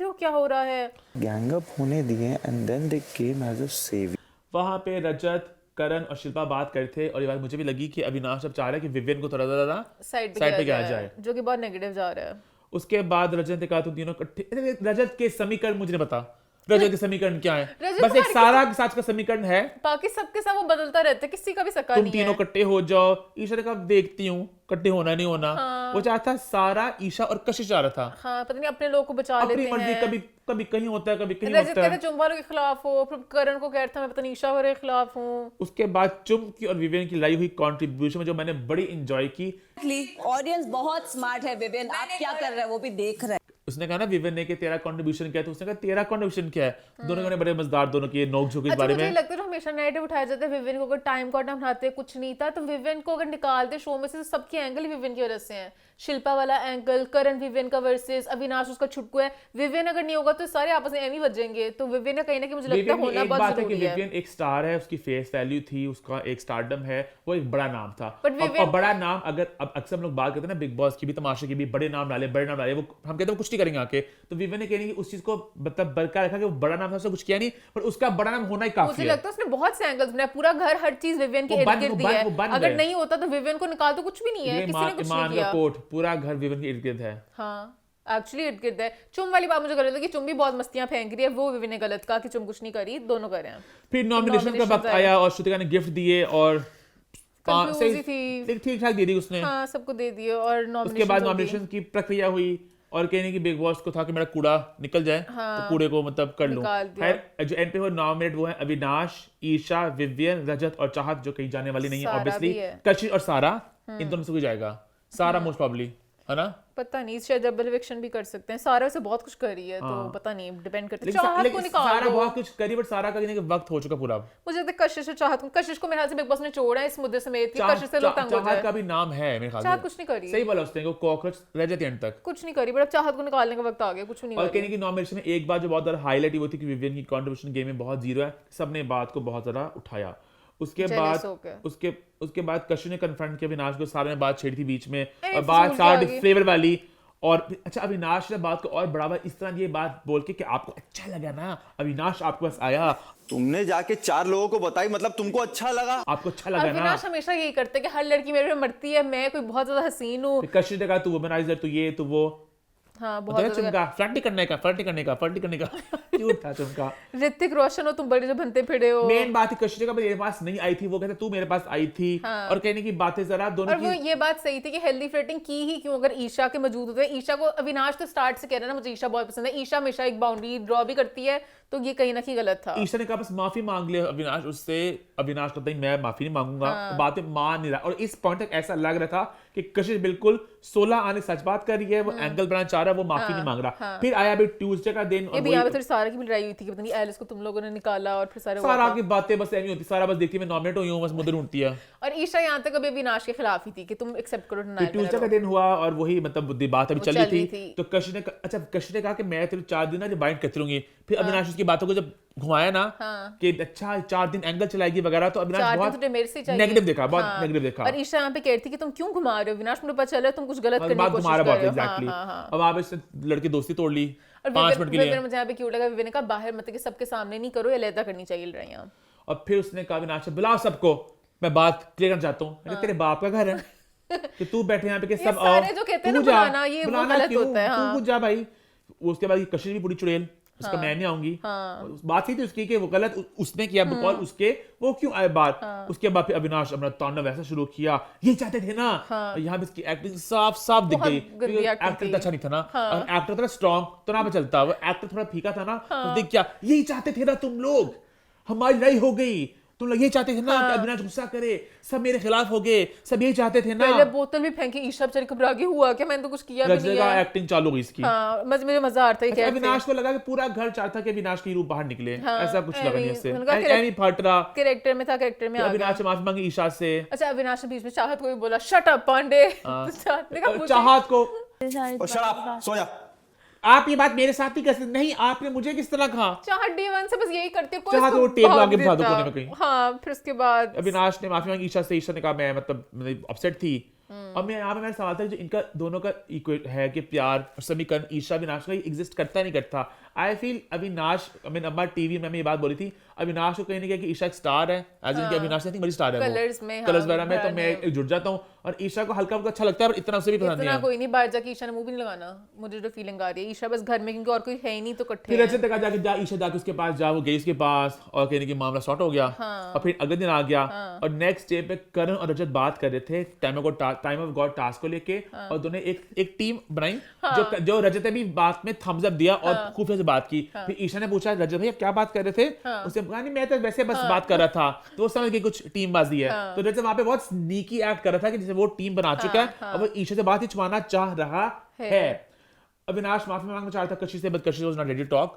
हो क्या हो रहा है। गैंग अप होने दिए and then they came as a saviour. वहां पे रजत, करण और शिल्पा बात कर थे, और ये बात मुझे भी लगी कि अविनाश अब चाह रहा है कि विवियन को थोड़ा ज्यादा साइड पे क्या जाए, जो कि बहुत नेगेटिव जा रहा है। उसके बाद रजत ने कहा तुम तीनों इकट्ठे, रजत के समीकरण मुझे नहीं पता, रजत के समीकरण क्या है, बस एक सारा के साथ का समीकरण है, बाकी सबके साथ वो बदलता रहता है, किसी का भी सका तुम नहीं तीनों है। इकट्ठे हो जाओ। ईशा ने कहा देखती हूँ इकट्ठे होना नहीं होना। वो चाहता सारा ईशा और कशिश चाह रहा था, हाँ पता नहीं अपने लोग को बचा अपनी लेते मर्जी, हैं। कभी कभी कहीं होता है, कभी कहीं रजत होता कहता है। चुम वालों के खिलाफ हो, फिर करण को कहता मैं पता नहीं ईशा वालों के खिलाफ हूँ। उसके बाद चुम की और विवियन की लाई हुई कॉन्ट्रीब्यूशन जो मैंने बड़ी इंजॉय की। ऑडियंस बहुत स्मार्ट है विवियन, आप क्या कर रहे हैं वो भी देख रहे हैं। उसने कहा ना विवियन ने कि तेरा कंट्रीब्यूशन क्या है, तो उसने कहा तेरा कंट्रीब्यूशन क्या है। दोनों ने बड़े मजेदार दोनों की नोक झोंक इस बारे मुझे में। लगता है हमेशा नैरेटिव उठाया जाता है विवियन को, अगर टाइम का टाइम उठाते कुछ नहीं था, तो विवियन को अगर निकालते शो में से तो सबके एंगल विवियन की वजह से हैं। शिल्पा वाला एंगल, करण विवियन का वर्सेस, अविनाश उसका छुटकू है, विवियन अगर नहीं होगा तो सारे आपस में एम ही बचेंगे। तो विवियन का कहीं ना कहीं मुझे लगता है होना बहुत जरूरी है। विवियन एक स्टार है, उसकी फेस वैल्यू थी, उसका एक स्टारडम है, वो एक बड़ा नाम था। But और बड़ा नाम, अगर अब अक्सर हम लोग बात करते हैं ना बिग बॉस की भी, तमाशे की भी, बड़े नाम डाले, वो हम कहते हैं कुछ नहीं करेंगे आके, तो विवियन ने कहने की उस चीज को मतलब बरकरार रखा कि वो बड़ा नाम था, उसने कुछ किया नहीं, पर उसका बड़ा नाम होना ही काफी मुझे है। लगता है उसने बहुत से एंगल्स बनाए, पूरा घर हर चीज विवियन के इर्द गिर्द है। अगर नहीं होता तो विवियन को निकाल तो कुछ भी नहीं है, किसी ने कुछ नहीं किया। पूरा घर विवियन के इर्द गिर्द है। हाँ एक्चुअली इर्द गिर्द है। चुम वाली बात मुझे गलत लगी, चुम भी बहुत मस्तियां फेंक रही है, वो विवियन ने गलत कहा कि चुम कुछ नहीं करी, दोनों कर रहे हैं। फिर नॉमिनेशन का वक्त आया और श्रुतिका ने गिफ्ट दिए, और ठीक ठाक दे दी उसने, हाँ सबको दे दिए। और उसके बाद नॉमिनेशन की प्रक्रिया हुई, और कहने की बिग बॉस को था कि मेरा कूड़ा निकल जाए, तो कूड़े को मतलब कर लूं। खैर जो एंड पे वो नॉमिनेट वो है अविनाश, ईशा, विवियन, रजत और चाहत, जो कहीं जाने वाली नहीं है ऑब्वियसली, कशिश और सारा, इन दोनों से कोई जाएगा। सारा मोस्ट प्रॉब्ली है ना, पता नहीं शायद डबल इविक्शन भी कर सकते हैं। सारा वैसे बहुत कुछ कर रही है, तो पता नहीं, डिपेंड करता है। चाहत को निकाल सारा दो। बहुत कुछ करी, बट सारा का कहने का वक्त हो चुका पूरा। मुझे लगता है कशिश और चाहत को, कशिश को मेरे ख्याल से बिग बॉस ने छोड़ा है इस मुद्दे समेत कि कशिश से लोग तंग हो चाहत जाए। का भी नाम है मेरे ख्याल से, चाहत कुछ नहीं करी, सही बोला उसने, कॉकरोच रह जाती एंड तक, कुछ नहीं करी, बट अब चाहत को निकालने का वक्त आ गया, कुछ नहीं। और कहने की नॉमिनेशन में एक बात जो बहुत ज्यादा हाईलाइट हुई थी कि विवियन की कंट्रीब्यूशन गेम में बहुत जीरो है, सबने बात को बहुत ज्यादा उठाया। उसके बाद कशिश ने कन्फ्रंट किया अविनाश को, सारे ने बात छेड़ी थी बीच में, और बात स्टार्ट फ्लेवर वाली, और अच्छा अविनाश ने बात को और बढ़ावा इस तरह ये बात बोल के कि आपको अच्छा लगा ना, अविनाश आपके पास आया, तुमने जाके 4 लोगों को बताई, मतलब तुमको अच्छा लगा? आपको अच्छा लगा ना। अविनाश हमेशा यही करते हैं कि हर लड़की मेरे पे मरती है, मैं कोई बहुत ज्यादा हसीन हूँ। कशिश ने कहा तू वुमनाइजर, तू ये तू वो, हाँ बहुत चुमका फ्लर्ट करने का क्यूट था चुमका। ऋतिक रोशन हो तुम, बड़े जो बनते फिरे हो। मेन बात है कशिश का मेरे पास नहीं आई थी, वो कहते तू मेरे पास आई थी। और कहने की बातें जरा दोनों और वो ये बात सही थी कि हेल्दी फ्लर्टिंग की ही क्यों अगर ईशा के मौजूद होते। ईशा को अविनाश तो स्टार्ट से कह रहा है ना मुझे ईशा बहुत पसंद है, ईशा हमेशा एक बाउंड्री ड्रॉ भी करती है, तो ये कहीं ना कहीं गलत था। ईशा ने कहा बस माफी मांग ले अविनाश उससे, अविनाश कहता है मैं माफी नहीं मांगूंगा, बातें मान नहीं रहा। और इस पॉइंट तक ऐसा लग रहा था कि कशिश बिल्कुल 16 आने सच बात कर रही है, वो एंगल बनाना चाह रहा है, वो माफी नहीं मांग रहा। फिर आया अभी ट्यूसडे का दिन, ये भी यहाँ पे थोड़ी सारा की भी लड़ाई हुई थी कि पता नहीं एलिस को तुम लोगों ने निकाला और फिर सारा की बातें बस ऐसी होती, सारा बस देखती मैं नॉमिनेट हुई हूँ बस मुद्दे ढूंढती है। और ईशा यहाँ तक अभी अविनाश के खिलाफ ही थी कि तुम एक्सेप्ट करो डिनायल ट्यूसडे का दिन हुआ और वही मतलब बात अभी चल रही थी। तो कशिश ने कहा कि मैं तेरे 4 दिन ना जो बाइंड करती रहूंगी। फिर अविनाश उसकी बातों को जब घुमाया ना कि अच्छा 4 दिन एंगल चलाएगी वगैरह, तो अविनाश बहुत नेगेटिव देखा, बहुत नेगेटिव देखा। और ईशा यहाँ पे कह रही थी कि तुम क्यों घुमा रहे हो अविनाश, मुझे पता चल रहा है तुम कुछ गलत करने की कोशिश कर रहे हो। एग्जैक्टली। अब वहां पे लड़की दोस्ती तोड़ ली 5 मिनट के लिए। मुझे यहाँ पे क्यों लगा विवेक ने कहा बाहर मतलब कि सबके सामने नहीं करो, अलग करनी चाहिए लड़ाइयाँ। और फिर उसने कहा अविनाश से बुलाओ सबको, मैं बात क्लियर करना चाहता हूँ। तेरे बाप का घर है कि तू बैठे यहाँ पे कि सब आओ, जो कहते हैं ना बुलाना, ये वो गलत होता है। तू जा भाई। उसके बाद कशिश भी पूरी चुड़ैल, उसका मैं नहीं आऊंगी। बात ही थी उसकी कि वो गलत उसने किया बिकॉज उसके वो क्यों आए बात। उसके बाद फिर अविनाश अपना तांडव वैसा शुरू किया, ये चाहते थे ना। यहाँ पे इसकी एक्टिंग साफ साफ दिख गई, एक्टर अच्छा नहीं था ना। और एक्टर थोड़ा स्ट्रॉन्ग तो ना चलता, वो एक्टर थोड़ा फीका था ना। तो देख क्या यही चाहते थे ना तुम लोग, हमारी लड़ाई हो गई, तुम लोग ये चाहते थे ना कि अविनाश गुस्सा करे, सब मेरे खिलाफ हो गए, सब यही चाहते थे ना। पहले बोतल भी फेंकी, ईशा बेचारी घबरा के हुआ कि मैंने तो कुछ किया भी नहीं है। एक्टिंग चालू हो गई इसकी। हाँ, मुझे मजा आता है। अविनाश को लगा कि पूरा घर चाहता कि अविनाश की रूप बाहर निकले, ऐसा कुछ लगा नहीं इससे। एमी फट रहा, कैरेक्टर में था, कैरेक्टर में आ गया। अविनाश से माफी मांगी ईशा से। अच्छा अविनाश ने बीच में चाहत को भी बोला शट अप पांडे। चाहत को शट अप, सो जा। आप ये बात मेरे साथ ही कर सकते नहीं, आपने मुझे किस तरह कहा। चाहत डे 1 से बस यही करते हैं, चाहत वो टेप आगे बिठा दो कोने में कहीं। हाँ, फिर उसके बाद अविनाश ने माफी मांगी ईशा से। ईशा ने कहा मैं मतलब अपसेट थी। और मैं यहाँ पे मेरा सवाल था जो इनका दोनों का इक्वल है कि प्यार और समीकरण ईशा अविनाश का एग्जिस्ट करता नहीं करता। आई फील अविनाश अम्मा टीवी में ये बात बोली थी, अविनाश को कहीं नहीं किया कि ईशा एक स्टार है, एज इन कि अविनाश नहीं बड़ी स्टार है कलर्स में, कलर्स वगैरह में, तो मैं जुड़ जाता हूँ। और ईशा को हल्का अच्छा लगता है पर इतना उसे भी पसंद नहीं है। कोई नहीं, बाहर जाके ईशा ने मुंह भी नहीं लगाना, मुझे जो फीलिंग आ रही है। ईशा बस घर में, क्योंकि और कोई है ही नहीं तो इकट्ठे। फिर रजत जाके जा ईशा जाके उसके पास जा, वो गई उसके पास और कहने की मामला सॉर्ट हो गया। और फिर अगले दिन आ गया और नेक्स्ट डे पे करण और रजत बात कर रहे थे टाइम ऑफ गॉड टास्क को लेके। और दोनों एक टीम बनाई। जो रजत ने भी बात में थम्स अप दिया और खुफिया से बात की। फिर ईशा ने पूछा रजत भाई क्या बात कर रहे थे, उसने कहा नहीं मैं तो वैसे बस बात कर रहा था, तो वो समझ गई कुछ टीम बाजी है। तो रजत वहां पे बहुत स्नीकी एक्ट कर रहा था कि जैसे वो टीम बना चुका है और वो ईशा से बात ही छुपाना चाह रहा है। अविनाश माफी मांगना चाहता कशिश से, but Kashish was not ready to talk.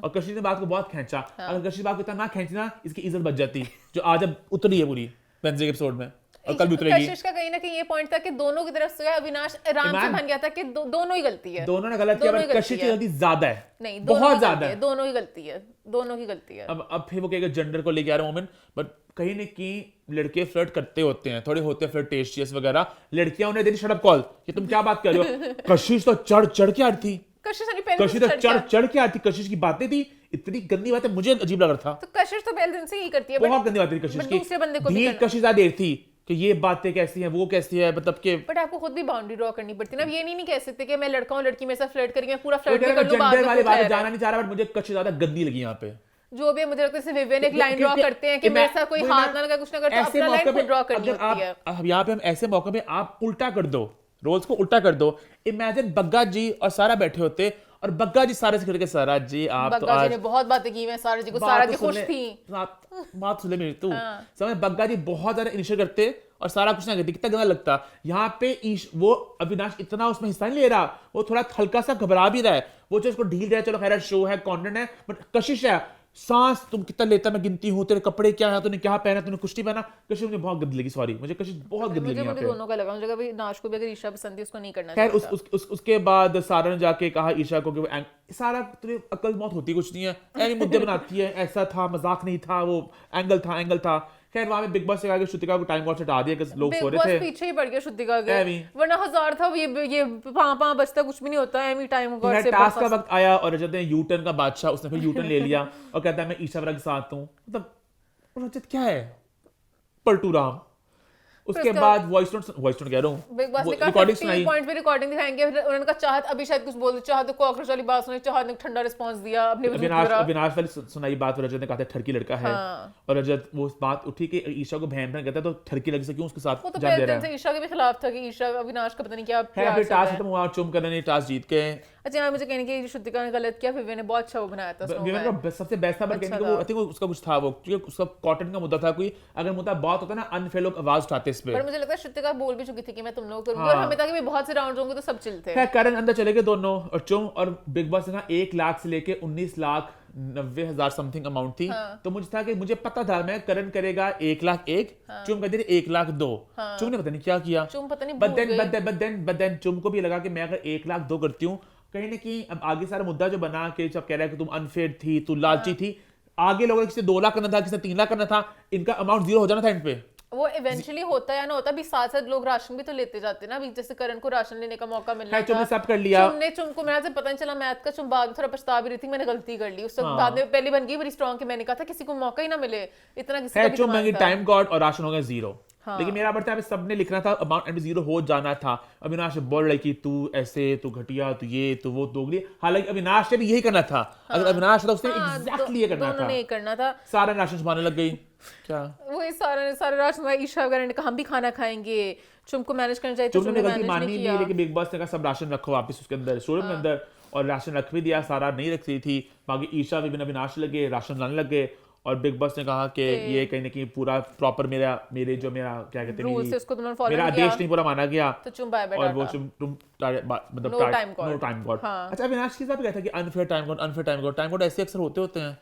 और कशिश ने बात को बहुत खींचा। अगर कशिश बात को इतना ना खींचना, इसकी इज्जत बच जाती, जो आज अब उतरी है पूरी वेडनेसडे के एपिसोड में और कल भी उतरेगी। कशिश का कहीं ना कहीं ये पॉइंट था कि दोनों की तरफ से अविनाश आराम से मान गया था कि दोनों ही गलती है। दोनों ने गलत किया, पर कशिश की गलती ज्यादा है। नहीं, बहुत ज्यादा है, दोनों ही गलती है, दोनों की गलती है। अब फिर वो कहेगा जेंडर को लेके आ रहा हूं मैं, बट कहीं न कहीं लड़के फ्लर्ट करते होते हैं, थोड़े होते हैं फ्लर्टेशियस वगैरह। लड़कियां उन्हें देती शट अप कॉल कि तुम क्या बात कर रहे हो। कशिश तो चढ़ के आ रही थी, कशिश तो चढ़ के आती। कशिश की बातें थी इतनी गंदी बातें, मुझे अजीब लग रहा था। तो कशिश तो पहले दिन से ही करती है, बहुत गंदी बातें थी कशिश की। दूसरे बंदे को भी कशिश ज्यादा देर थी कि ये बातें कैसी हैं, वो कैसी है, मतलब कि बट आपको खुद भी बाउंड्री ड्रॉ करनी पड़ती है ना। अब ये नहीं कह सकते कि मैं लड़का हूं, लड़की मेरे साथ फ्लर्ट करेगी, मैं पूरा फ्लर्ट कर लूं, जेंडर वाली बात जाना नहीं चाह रहा, बट मुझे कशिश ज्यादा गंदी लगी यहाँ पे। जो भी मुझे लगता है विवेक एक लाइन ड्रॉ करते हैं कि मेरे साथ कोई हाथ ना लगा, कुछ ना करता, अपना लाइन खुद ड्रॉ करनी होती है। अब यहाँ पे हम ऐसे मौके पे आप उल्टा कर दो, रोल्स को उल्टा कर दो। इमेजिन बग्गा जी और सारा बैठे होते और बग्गा जी सारे से करके सारा जी आप तो आज ने बहुत बातें की हैं सारा जी को, सारा जी खुश थी। बात सुन ले मेरी तू समझ, बग्गा जी बहुत ज्यादा इनिशिएट करते और सारा कुछ ना करते, कितना गंदा लगता। यहाँ पे वो अविनाश इतना उसमें हिस्सा नहीं ले रहा, वो थोड़ा हल्का सा घबरा भी रहा है, वो जो उसको ढील रहा है, चलो खैर शो है, कंटेंट है, बट कशिश है। सांस तुम कितना लेता मैं गिनती हूँ, तेरे कपड़े क्या है, तूने क्या पहना, तूने कुछ नहीं पहना। कशिश मुझे बहुत गंदी लगी, सॉरी मुझे कशिश बहुत गंदी लगी। मुझे दोनों का लगा, मुझे कभी नाश को भी अगर ईशा पसंद है उसको नहीं करना खैर उसके बाद सारा ने जाके कहा ईशा को कि वो सारा तुझे अकल मौत होती कुछ नहीं है, ऐसे मुद्दे बनाती है, ऐसा था, मजाक नहीं था, वो एंगल था। खैर वहां पे बिग बॉस से आगे श्रुतिका को टाइम कॉर्ड से हटा दिया कि लोग सो बिग रहे बॉस थे। पीछे ही पड़ गया श्रुतिका के, एमी। वरना 1000 था ये 5 बजता कुछ भी नहीं होता है एमी टाइम कॉर्ड से। टास्क का वक्त आया और रजत ने यू टर्न का बादशाह, उसने फिर यू टर्न ले लिया और कहता है मैं ईशा वरा के साथ हूँ। मतलब रजत क्या है, पलटू राम। उसके बाद वॉइस नोट कह रहा हूँ, बिग बॉस ने कहा रिकॉर्डिंग 50 सुनाई। पॉइंट पे रिकॉर्डिंग दिखाएंगे, फिर उन्होंने कहा चाहत अभी शायद कुछ बोल, चाहत को कॉकरोच वाली बात सुनाई, चाहत ने ठंडा रिस्पांस दिया अपने वजूद पूरा। अविनाश वाली सुनाई बात, रजत ने कहा था ठरकी लड़का है। और रजत वो बात उठी कि ईशा को बहन कहता है तो ठरकी लड़की से क्यों उसके साथ वो तो जान दे पहले रहा दिन है। से ईशा के भी खिलाफ था कि ईशा अविनाश का पता नहीं क्या है प्यार फिर चल टास्क रहा है। खत्म हुआ, चुम करने ने टास्क जीत के। अच्छा यार मुझे कहने की श्रुतिका ने गलत किया, विवेक ने बहुत अच्छा वो बनाया था विवेक snowman। का सबसे बेस्ट था, बट कहने को आई थिंक उसका कुछ था वो, क्योंकि उसका कॉटन का मुद्दा था कोई, अगर मुद्दा बहुत होता ना अनफेयर लोग आवाज उठाते इस पे। पर मुझे लगता है श्रुतिका बोल भी चुकी थी कि मैं तुम लोगों को करूंगी, और हमें था कि भी बहुत से राउंड होंगे तो सब चिल थे। खैर करण अंदर चले गए दोनों, और चुम और बिग बॉस ने कहा 1 लाख से लेके 19,90,000 समथिंग अमाउंट थी। तो मुझे था कि मुझे पता था मैं करण करेगा 1,01,000, चुम कहती थी 1,02,000। चुम ने पता नहीं क्या किया, चुम पता नहीं बट देन चुम को भी लगा कि मैं अगर 1,02,000 करती हूँ, कहीं ना कहीं अब आगे सारा मुद्दा जो बना कि जब कह रहा है कि तुम अनफेयर थी, तू लालची थी, आगे लोगों ने किसी 2 लाख करना था, किसी 3 लाख करना था, इनका अमाउंट 0 हो जाना था एंड पे। वो इवेंचुअली होता है या ना होता, भी साथ साथ लोग राशन भी तो लेते जाते ना, अभी जैसे करण को राशन लेने का मौका मिलना चुम ने सब कर लिया। चुम को मेरा पता नहीं चला मैथ का, चुम बाद में थोड़ा पछता भी रही थी, मैंने गलती कर ली उस वक्त, बाद में पहली बन गई बड़ी स्ट्रांग कि मैंने कहा था किसी को मौका ही ना मिले इतना, किसी का भी चुम दिमाग मंगी था। टाइम गॉड और राशन हो गया 0। लेकिन मेरा बढ़ता है सबने लिखना था अमाउंट एंड 0 हो जाना था। अविनाश बोल रही कि तू ऐसे, तू घटिया, तू ये, तू वो, दोगली। हालांकि अविनाश ने भी यही करना था, अगर अविनाश था उसने एग्जैक्टली ये करना था। दोनों ने करना था। सारा राशन छुपाने लग गई क्या, वही सारे राशन, ईशा वगैरह ने कहा हम भी खाना खाएंगे, चुम को मैनेज करना चाहिए, चुम ने गलती मैनेज मानी नहीं नहीं, किया। लेकिन बिग बॉस ने कहा सब राशन रखो वापस उसके अंदर, स्टोर के अंदर, और राशन रख भी दिया, सारा नहीं रख रही थी। बाकी ईशा विभिन्न अविनाश लगे राशन लाने लग गए, और बिग बॉस ने कहा कि ये कहीं ना कहीं पूरा प्रॉपर मेरा क्या कहते हैं रूल्स है उसको तुमने फॉलो मेरा किया, आदेश नहीं पूरा माना गया, तो चुम बाय बाय और वो डाटा। मतलब No time code। No time code. हाँ। अच्छा अविनाश किस बात पे कहता है कि अनफेयर टाइम कोड ऐसे अक्सर होते हैं।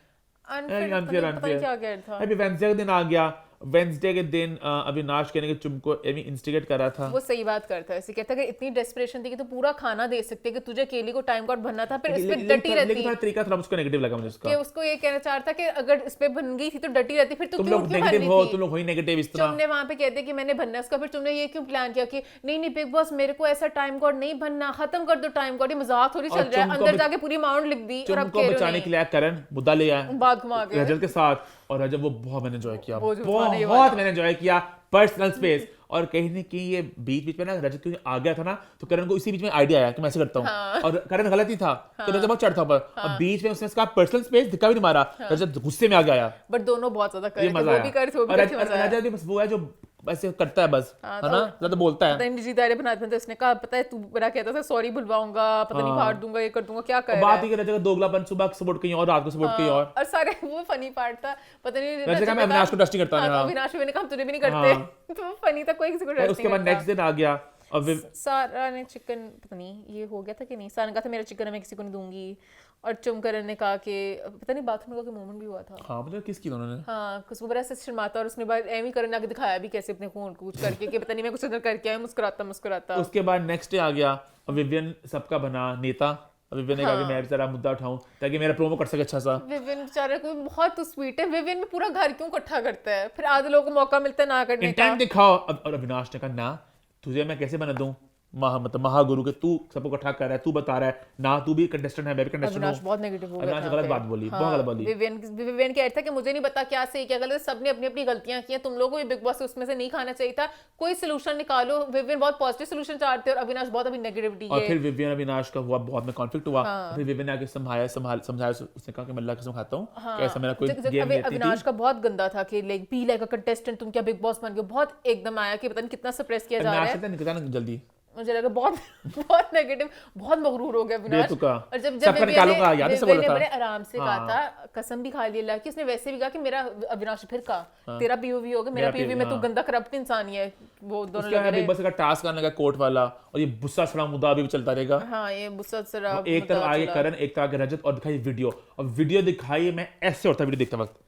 अनफेयर पता नहीं क्या कह रहा था। अभी वेडनेसडे का दिन आ गया, वेडनेसडे के दिन अविनाश कहने के चुम को एमी इंस्टिगेट कर रहा था। वो सही बात करता है, ऐसे कहता है कि इतनी डेस्परेशन थी कि तू पूरा खाना दे सकते कि तुझे अकेले को टाइम कॉर्ड भरना था, फिर इस पे डटी रहती, लेकिन थोड़ा तरीका थोड़ा मुझको नेगेटिव लगा मुझे उसका, कि उसको ये कहना चाहता कि अगर इस पे बन गई थी तो डटी रहती, फिर तू तुम क्यों लोग क्यों नेगेटिव भरनी हो, थी? तुम लोग हो ही नेगेटिव इस तरह। तुमने वहां पे कहते कि मैंने भरना है उसका, फिर तुमने ये क्यों प्लान किया कि नहीं बिग बॉस मेरे को ऐसा टाइम कॉर्ड नहीं भरना, खत्म कर दो टाइम कॉर्ड, ये मजाक थोड़ी चल रहा है। अंदर जाके पूरी अमाउंट लिख दी और अब को बचाने के लिए करण मुद्दा ले आया बात घुमा के रजत के साथ, और रजत वो बहुत मैंने एंजॉय किया, वो जो फन है ये बहुत मैंने एंजॉय किया पर्सनल स्पेस। और कहीं ना कहीं ये बीच में ना रजत क्योंकि आ गया था ना, तो करण को इसी बीच में आइडिया आया कि मैं ऐसे करता हूँ, और करण गलत ही था, तो रजत बहुत चढ़ता पर, और बीच में उसने इसका पर्सनल स्पेस धिक्का भी नहीं मारा, रजत गुस्से में आ गया। बट दोनों बहुत ज्यादा कर ये रहे थे, मजा वो आया। भी कर थे, वो भी और करके मजा आया। रजत भी बस वो है जो ऐसे करता है बस, है ना, ज्यादा बोलता है। पता नहीं निजी दायरे बनाते थे, उसने कहा पता है तू मेरा कहता था सॉरी बुलवाऊंगा, पता नहीं फाड़ दूंगा, ये कर दूंगा, क्या कर रहा बात है। ही रजत का दोगलापन, सुबह सपोर्ट कहीं और, रात को सपोर्ट कहीं और सारे वो फनी पार्ट था, पता नहीं वैसे कहा मैं अविनाश को ट्रस्ट नहीं करता। तो अविनाश मैंने कहा हम तुझे भी नहीं करते, तो फनी था, कोई किसी को ट्रस्ट नहीं उसके बाद नेक्स्ट दिन आ गया, और सारा ने चिकन पता नहीं ये हो गया था कि नहीं, सारा ने कहा था मेरा चिकन मैं किसी को नहीं दूंगी, और चुमकरण ने कहा कि पता नहीं बाथरूम का मोमेंट भी हुआ था। हाँ मतलब किसकी उन्होंने, हाँ खुशबू बड़ा से शर्माता, और उसने बाद एमी करने आके दिखाया भी कैसे अपने खून कुछ करके कि पता नहीं मैं कुछ अंदर करके आया, मुस्कुराता। उसके बाद नेक्स्ट डे आ गया, और विवियन सबका बना नेता, विवियन ने कहा कि मैं भी जरा मुद्दा उठाऊं ताकि मेरा प्रोमो कर सके अच्छा सा। विवियन बेचारे को बहुत स्वीट है, विवियन में पूरा घर क्यों इकट्ठा करता है, फिर आधे लोगों को मौका मिलता है ना करने का। इंटेंट दिखाओ। और अविनाश ने कहा ना तुझे मैं कैसे बना दूं, मतलब महागुरु के, तू सबको इकट्ठा कर रहा है, तू बता रहा है ना, तू भी कंटेस्टेंट है, मैं भी कंटेस्टेंट हूं। अविनाश बहुत नेगेटिव हो गया अविनाश था गलत पे। बात बोली, हाँ, बहुत गलत बोली। विवियन कह रहा था कि मुझे नहीं पता क्या सही क्या गलत, सबने अपनी अपनी गलतियां की हैं, तुम लोगों को भी बिग बॉस उसमें से नहीं खाना चाहिए था, कोई सोल्यूशन निकालो। विवियन बहुत पॉजिटिव सोल्यूशन चाहते हैं, और अविनाश बहुत अभी नेगेटिविटी और है। फिर विवियन अविनाश का हुआ बहुत में कॉन्फ्लिक्ट हुआ, फिर विवियन ने आके समझाया, उसने कहा कि मैं अल्लाह की कसम खाता हूं कि ऐसा मेरा कोई गेम नहीं थी। अविनाश का बहुत गंदा था कि like be like a contestant, तुम क्या बिग बॉस बन गए, बहुत एकदम आया कि पता नहीं कितना सप्रेस किया जा रहा है। अविनाश ने निकला ना जल्दी, मुझे लगा बहुत बहुत नेगेटिव, बहुत मगरूर हो गया अविनाश। बेतुका। और जब सबका निकालूंगा, याद है से बोला विवियन ने था। बड़े आराम से कहा था, कसम भी खा ली अल्लाह की, उसने वैसे भी कहा कि मेरा अविनाश फिर कहा तेरा पीओवी होगा, मेरा पीओवी में तू गंदा करप्ट इंसान ही है, वो दोनों लग रहे। बिग बॉस का टास्क आने लगा कोर्ट वाला, और ये गुस्सा सड़ा मुद्दा अभी भी चलता रहेगा। हां ये गुस्सा सरा एक तरफ आगे करण, एक तरफ आगे रजत, और दिखाई वीडियो, और वीडियो दिखाई मैं ऐसे होता वीडियो देखते वक्त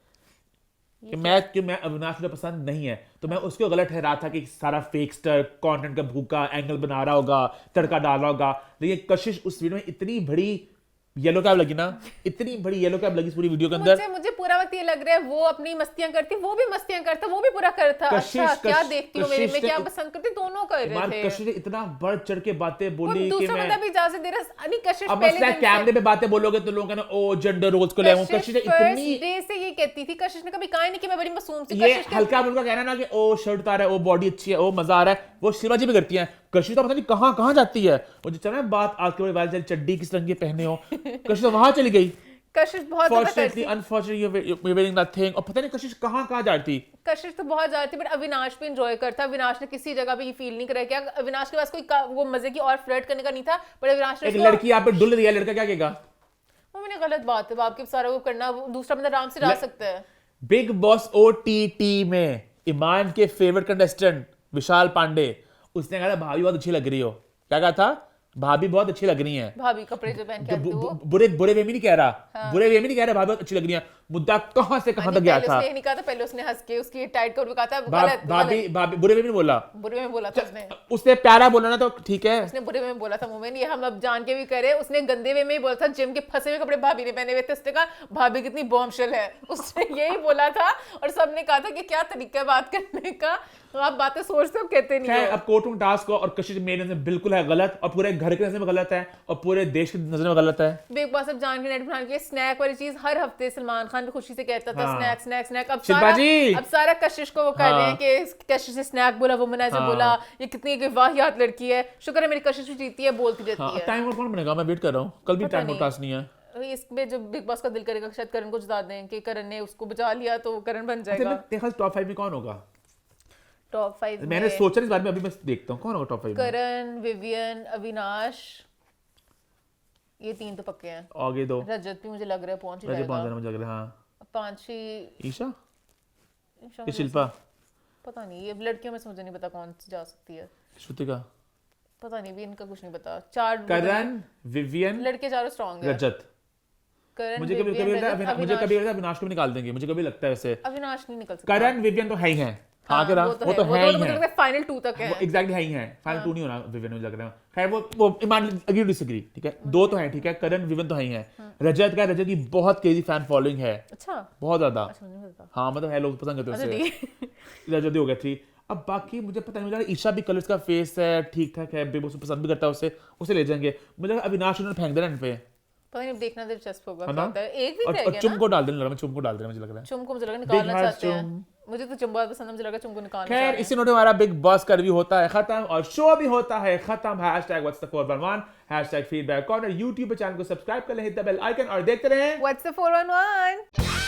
कि मैं अविनाश मुझे पसंद नहीं है, तो मैं उसको गलत ठहरा था कि सारा फेकस्टर कंटेंट का भूखा एंगल बना रहा होगा, तड़का डाला होगा, लेकिन कशिश उस वीडियो में इतनी बड़ी येलो कैप लगी ना, इतनी बड़ी येलो कैप लगी इस पूरी वीडियो के अंदर। मुझे पूरा वक्त ये लग रहा है वो अपनी मस्तियां करती, वो भी मस्तियां करता, वो भी पूरा करता। अच्छा क्या देखती हो मेरे में, क्या पसंद करती, दोनों कर रहे थे। कशिश ने इतना बढ़ चढ़ के बातें बोली कि मैं दूसरा भी इजाजत दे रहा नहीं। कशिश अब पहले मसला कैमरे पे बातें बोलोगे तो लोग कहना ओ जेंडर रोल्स को ले आऊं। कशिश ने इतनी डे से ये कहती थी, कशिश ने कभी कहा ही नहीं कि मैं बड़ी मासूम सी। ये हल्का मुल्का कहना ना कि ओ शर्ट उतार है, ओ बॉडी अच्छी है, ओ मजा आ रहा है, वो शिवाजी भी करती हैं। कशिश तो पता नहीं कहां कहां जाती है। वो जो चला बात आज के वाले चड्डी किस रंग के पहने हो, कशिश तो वहां चली गई। कशिश बहुत Fortunately, unfortunately, you're wearing nothing। और पता नहीं कशिश कहां जाती। कशिश तो बहुत जाती, बट अविनाश भी एंजॉय करता। अविनाश ने किसी जगह पे ये फील नहीं करा कि अविनाश के पास कोई वो मजे की और फ्लर्ट करने का नहीं था, बट अविनाश ने एक लड़की यहाँ पे डुल रही है, लड़का क्या कहेगा? वो मैंने गलत बात है, बाप के सारा वो करना, दूसरा बंदा आराम से जा सकता है। बिग बॉस OTT में ईमान के फेवरेट कंटेस्टेंट विशाल पांडे, उसने कहा था भाभी बहुत अच्छी लग रही हो। क्या कहा था? भाभी बहुत अच्छी लग रही हैं। भाभी कपड़े जो पहन के आती वो बुरे वे में नहीं कह रहा, बुरे वे में नहीं कह रहा, भाभी बहुत अच्छी लग रही हैं। मुद्दा कहां से कहां तक गया था। उसने नहीं कहा था, पहले उसने हंस के उसकी टाइट कोट में कहा था भाभी बुरे वे में बोला, बुरे में बोला था उसने प्यारा बोला ना तो ठीक है। उसने बुरे में बोला था मोमेन, ये हम अब जान के भी करे। उसने गंदे वे में ही बोला था, जिम के फंसे हुए कपड़े भाभी ने पहने हुए थे। उसने कहा भाभी कितनी बॉम्बशेल है, उसने यही बोला था। और सबने कहा था कि क्या तरीका है बात करने का, तो आप बातें सोचते हो कहते नहीं हो। अब कोर्ट टास्क हो और कशिश मेरे नजर में बिल्कुल है गलत, और पूरे घर के नजर में गलत है, और पूरे देश की नजर में गलत है। बिग बॉस अब जान के नेट बनाने के लिए स्नैक वाली चीज हर हफ्ते सलमान खान भी खुशी से कहता था स्नैक स्नैक स्नैक। अब सारा कशिश को वो कर रहे हैं कि कशिश से स्नैक बोला, वुमनाइजर बोला, ये कितनी वाहियात लड़की है। शुक्र है मेरी कशिश भी जीती है, बोलती रहती है। टाइम कौन बनेगा? मैं वेट कर रहा हूँ, कल भी टाइम टास्क नहीं है। इसमें जब बिग बॉस का दिल करेगा शायद करण को जिता दें, कि करण ने उसको बचा लिया तो करण बन जाएगा। देखा टॉप 5 में कौन होगा? टॉप 5 मैंने सोचा इस बारे में, अभी मैं देखता हूँ कौन होगा टॉप 5 में। करण, विवियन, अविनाश, ये 3 तो पक्के हैं। आगे 2 रजत भी मुझे लग रहा है पहुंच ही जाएगा। मुझे लग रहा है हां। 5 ईशा या शिल्पा, पता नहीं, ये लड़कियों में से मुझे नहीं पता कौन जा सकती है। श्रुतिका, पता नहीं भी, इनका कुछ नहीं पता। 4 करण, विवियन, लड़के चारों स्ट्रांग है। रजत। मुझे कभी लगता है अविनाश को भी निकाल देंगे, मुझे कभी लगता है वैसे। अविनाश नहीं निकल सकता। करण विवियन तो है ही हैं। हाँ, वो तो है ही है। फाइनल 2 तक है। एग्जैक्टली है ही है। फाइनल 2 नहीं होना विवियन, मुझे लग रहा है। खैर वो ईमान एग्री डिसएग्री, ठीक है। 2 तो है, ठीक है। करण विवियन तो है ही है। रजत की बहुत क्रेजी फैन फॉलोइंग है। अच्छा, बहुत ज्यादा। अच्छा, हाँ मतलब है, लोग पसंद करते हैं उसे। रजत हो गया 3। अब बाकी मुझे पता नहीं, मुझे ईशा भी कलर्स का फेस है, ठीक ठाक है, बिग बॉस पसंद भी करता है उसे ले जाएंगे। मुझे अविनाश उन्होंने फेंक देना इन पे, पता नहीं, देखना दिलचस्प होगा क्या होता है। एक वीक रह गया ना। चुम को डाल देना, चुम को डाल देना मुझे लग रहा है। चुम को मुझे लगा निकालना चाहते हैं। मुझे तो चुम बहुत पसंद है, मुझे लगा चुम को निकालना। खैर इसी नोट में हमारा बिग बॉस का रिव्यू होता है खत्म, और शो भी होता है खत्म। #What's the 411 #feedback corner। YouTube channel को सब्सक्राइब कर लें, हिट द बेल आइकन और देखते रहें What's the 411।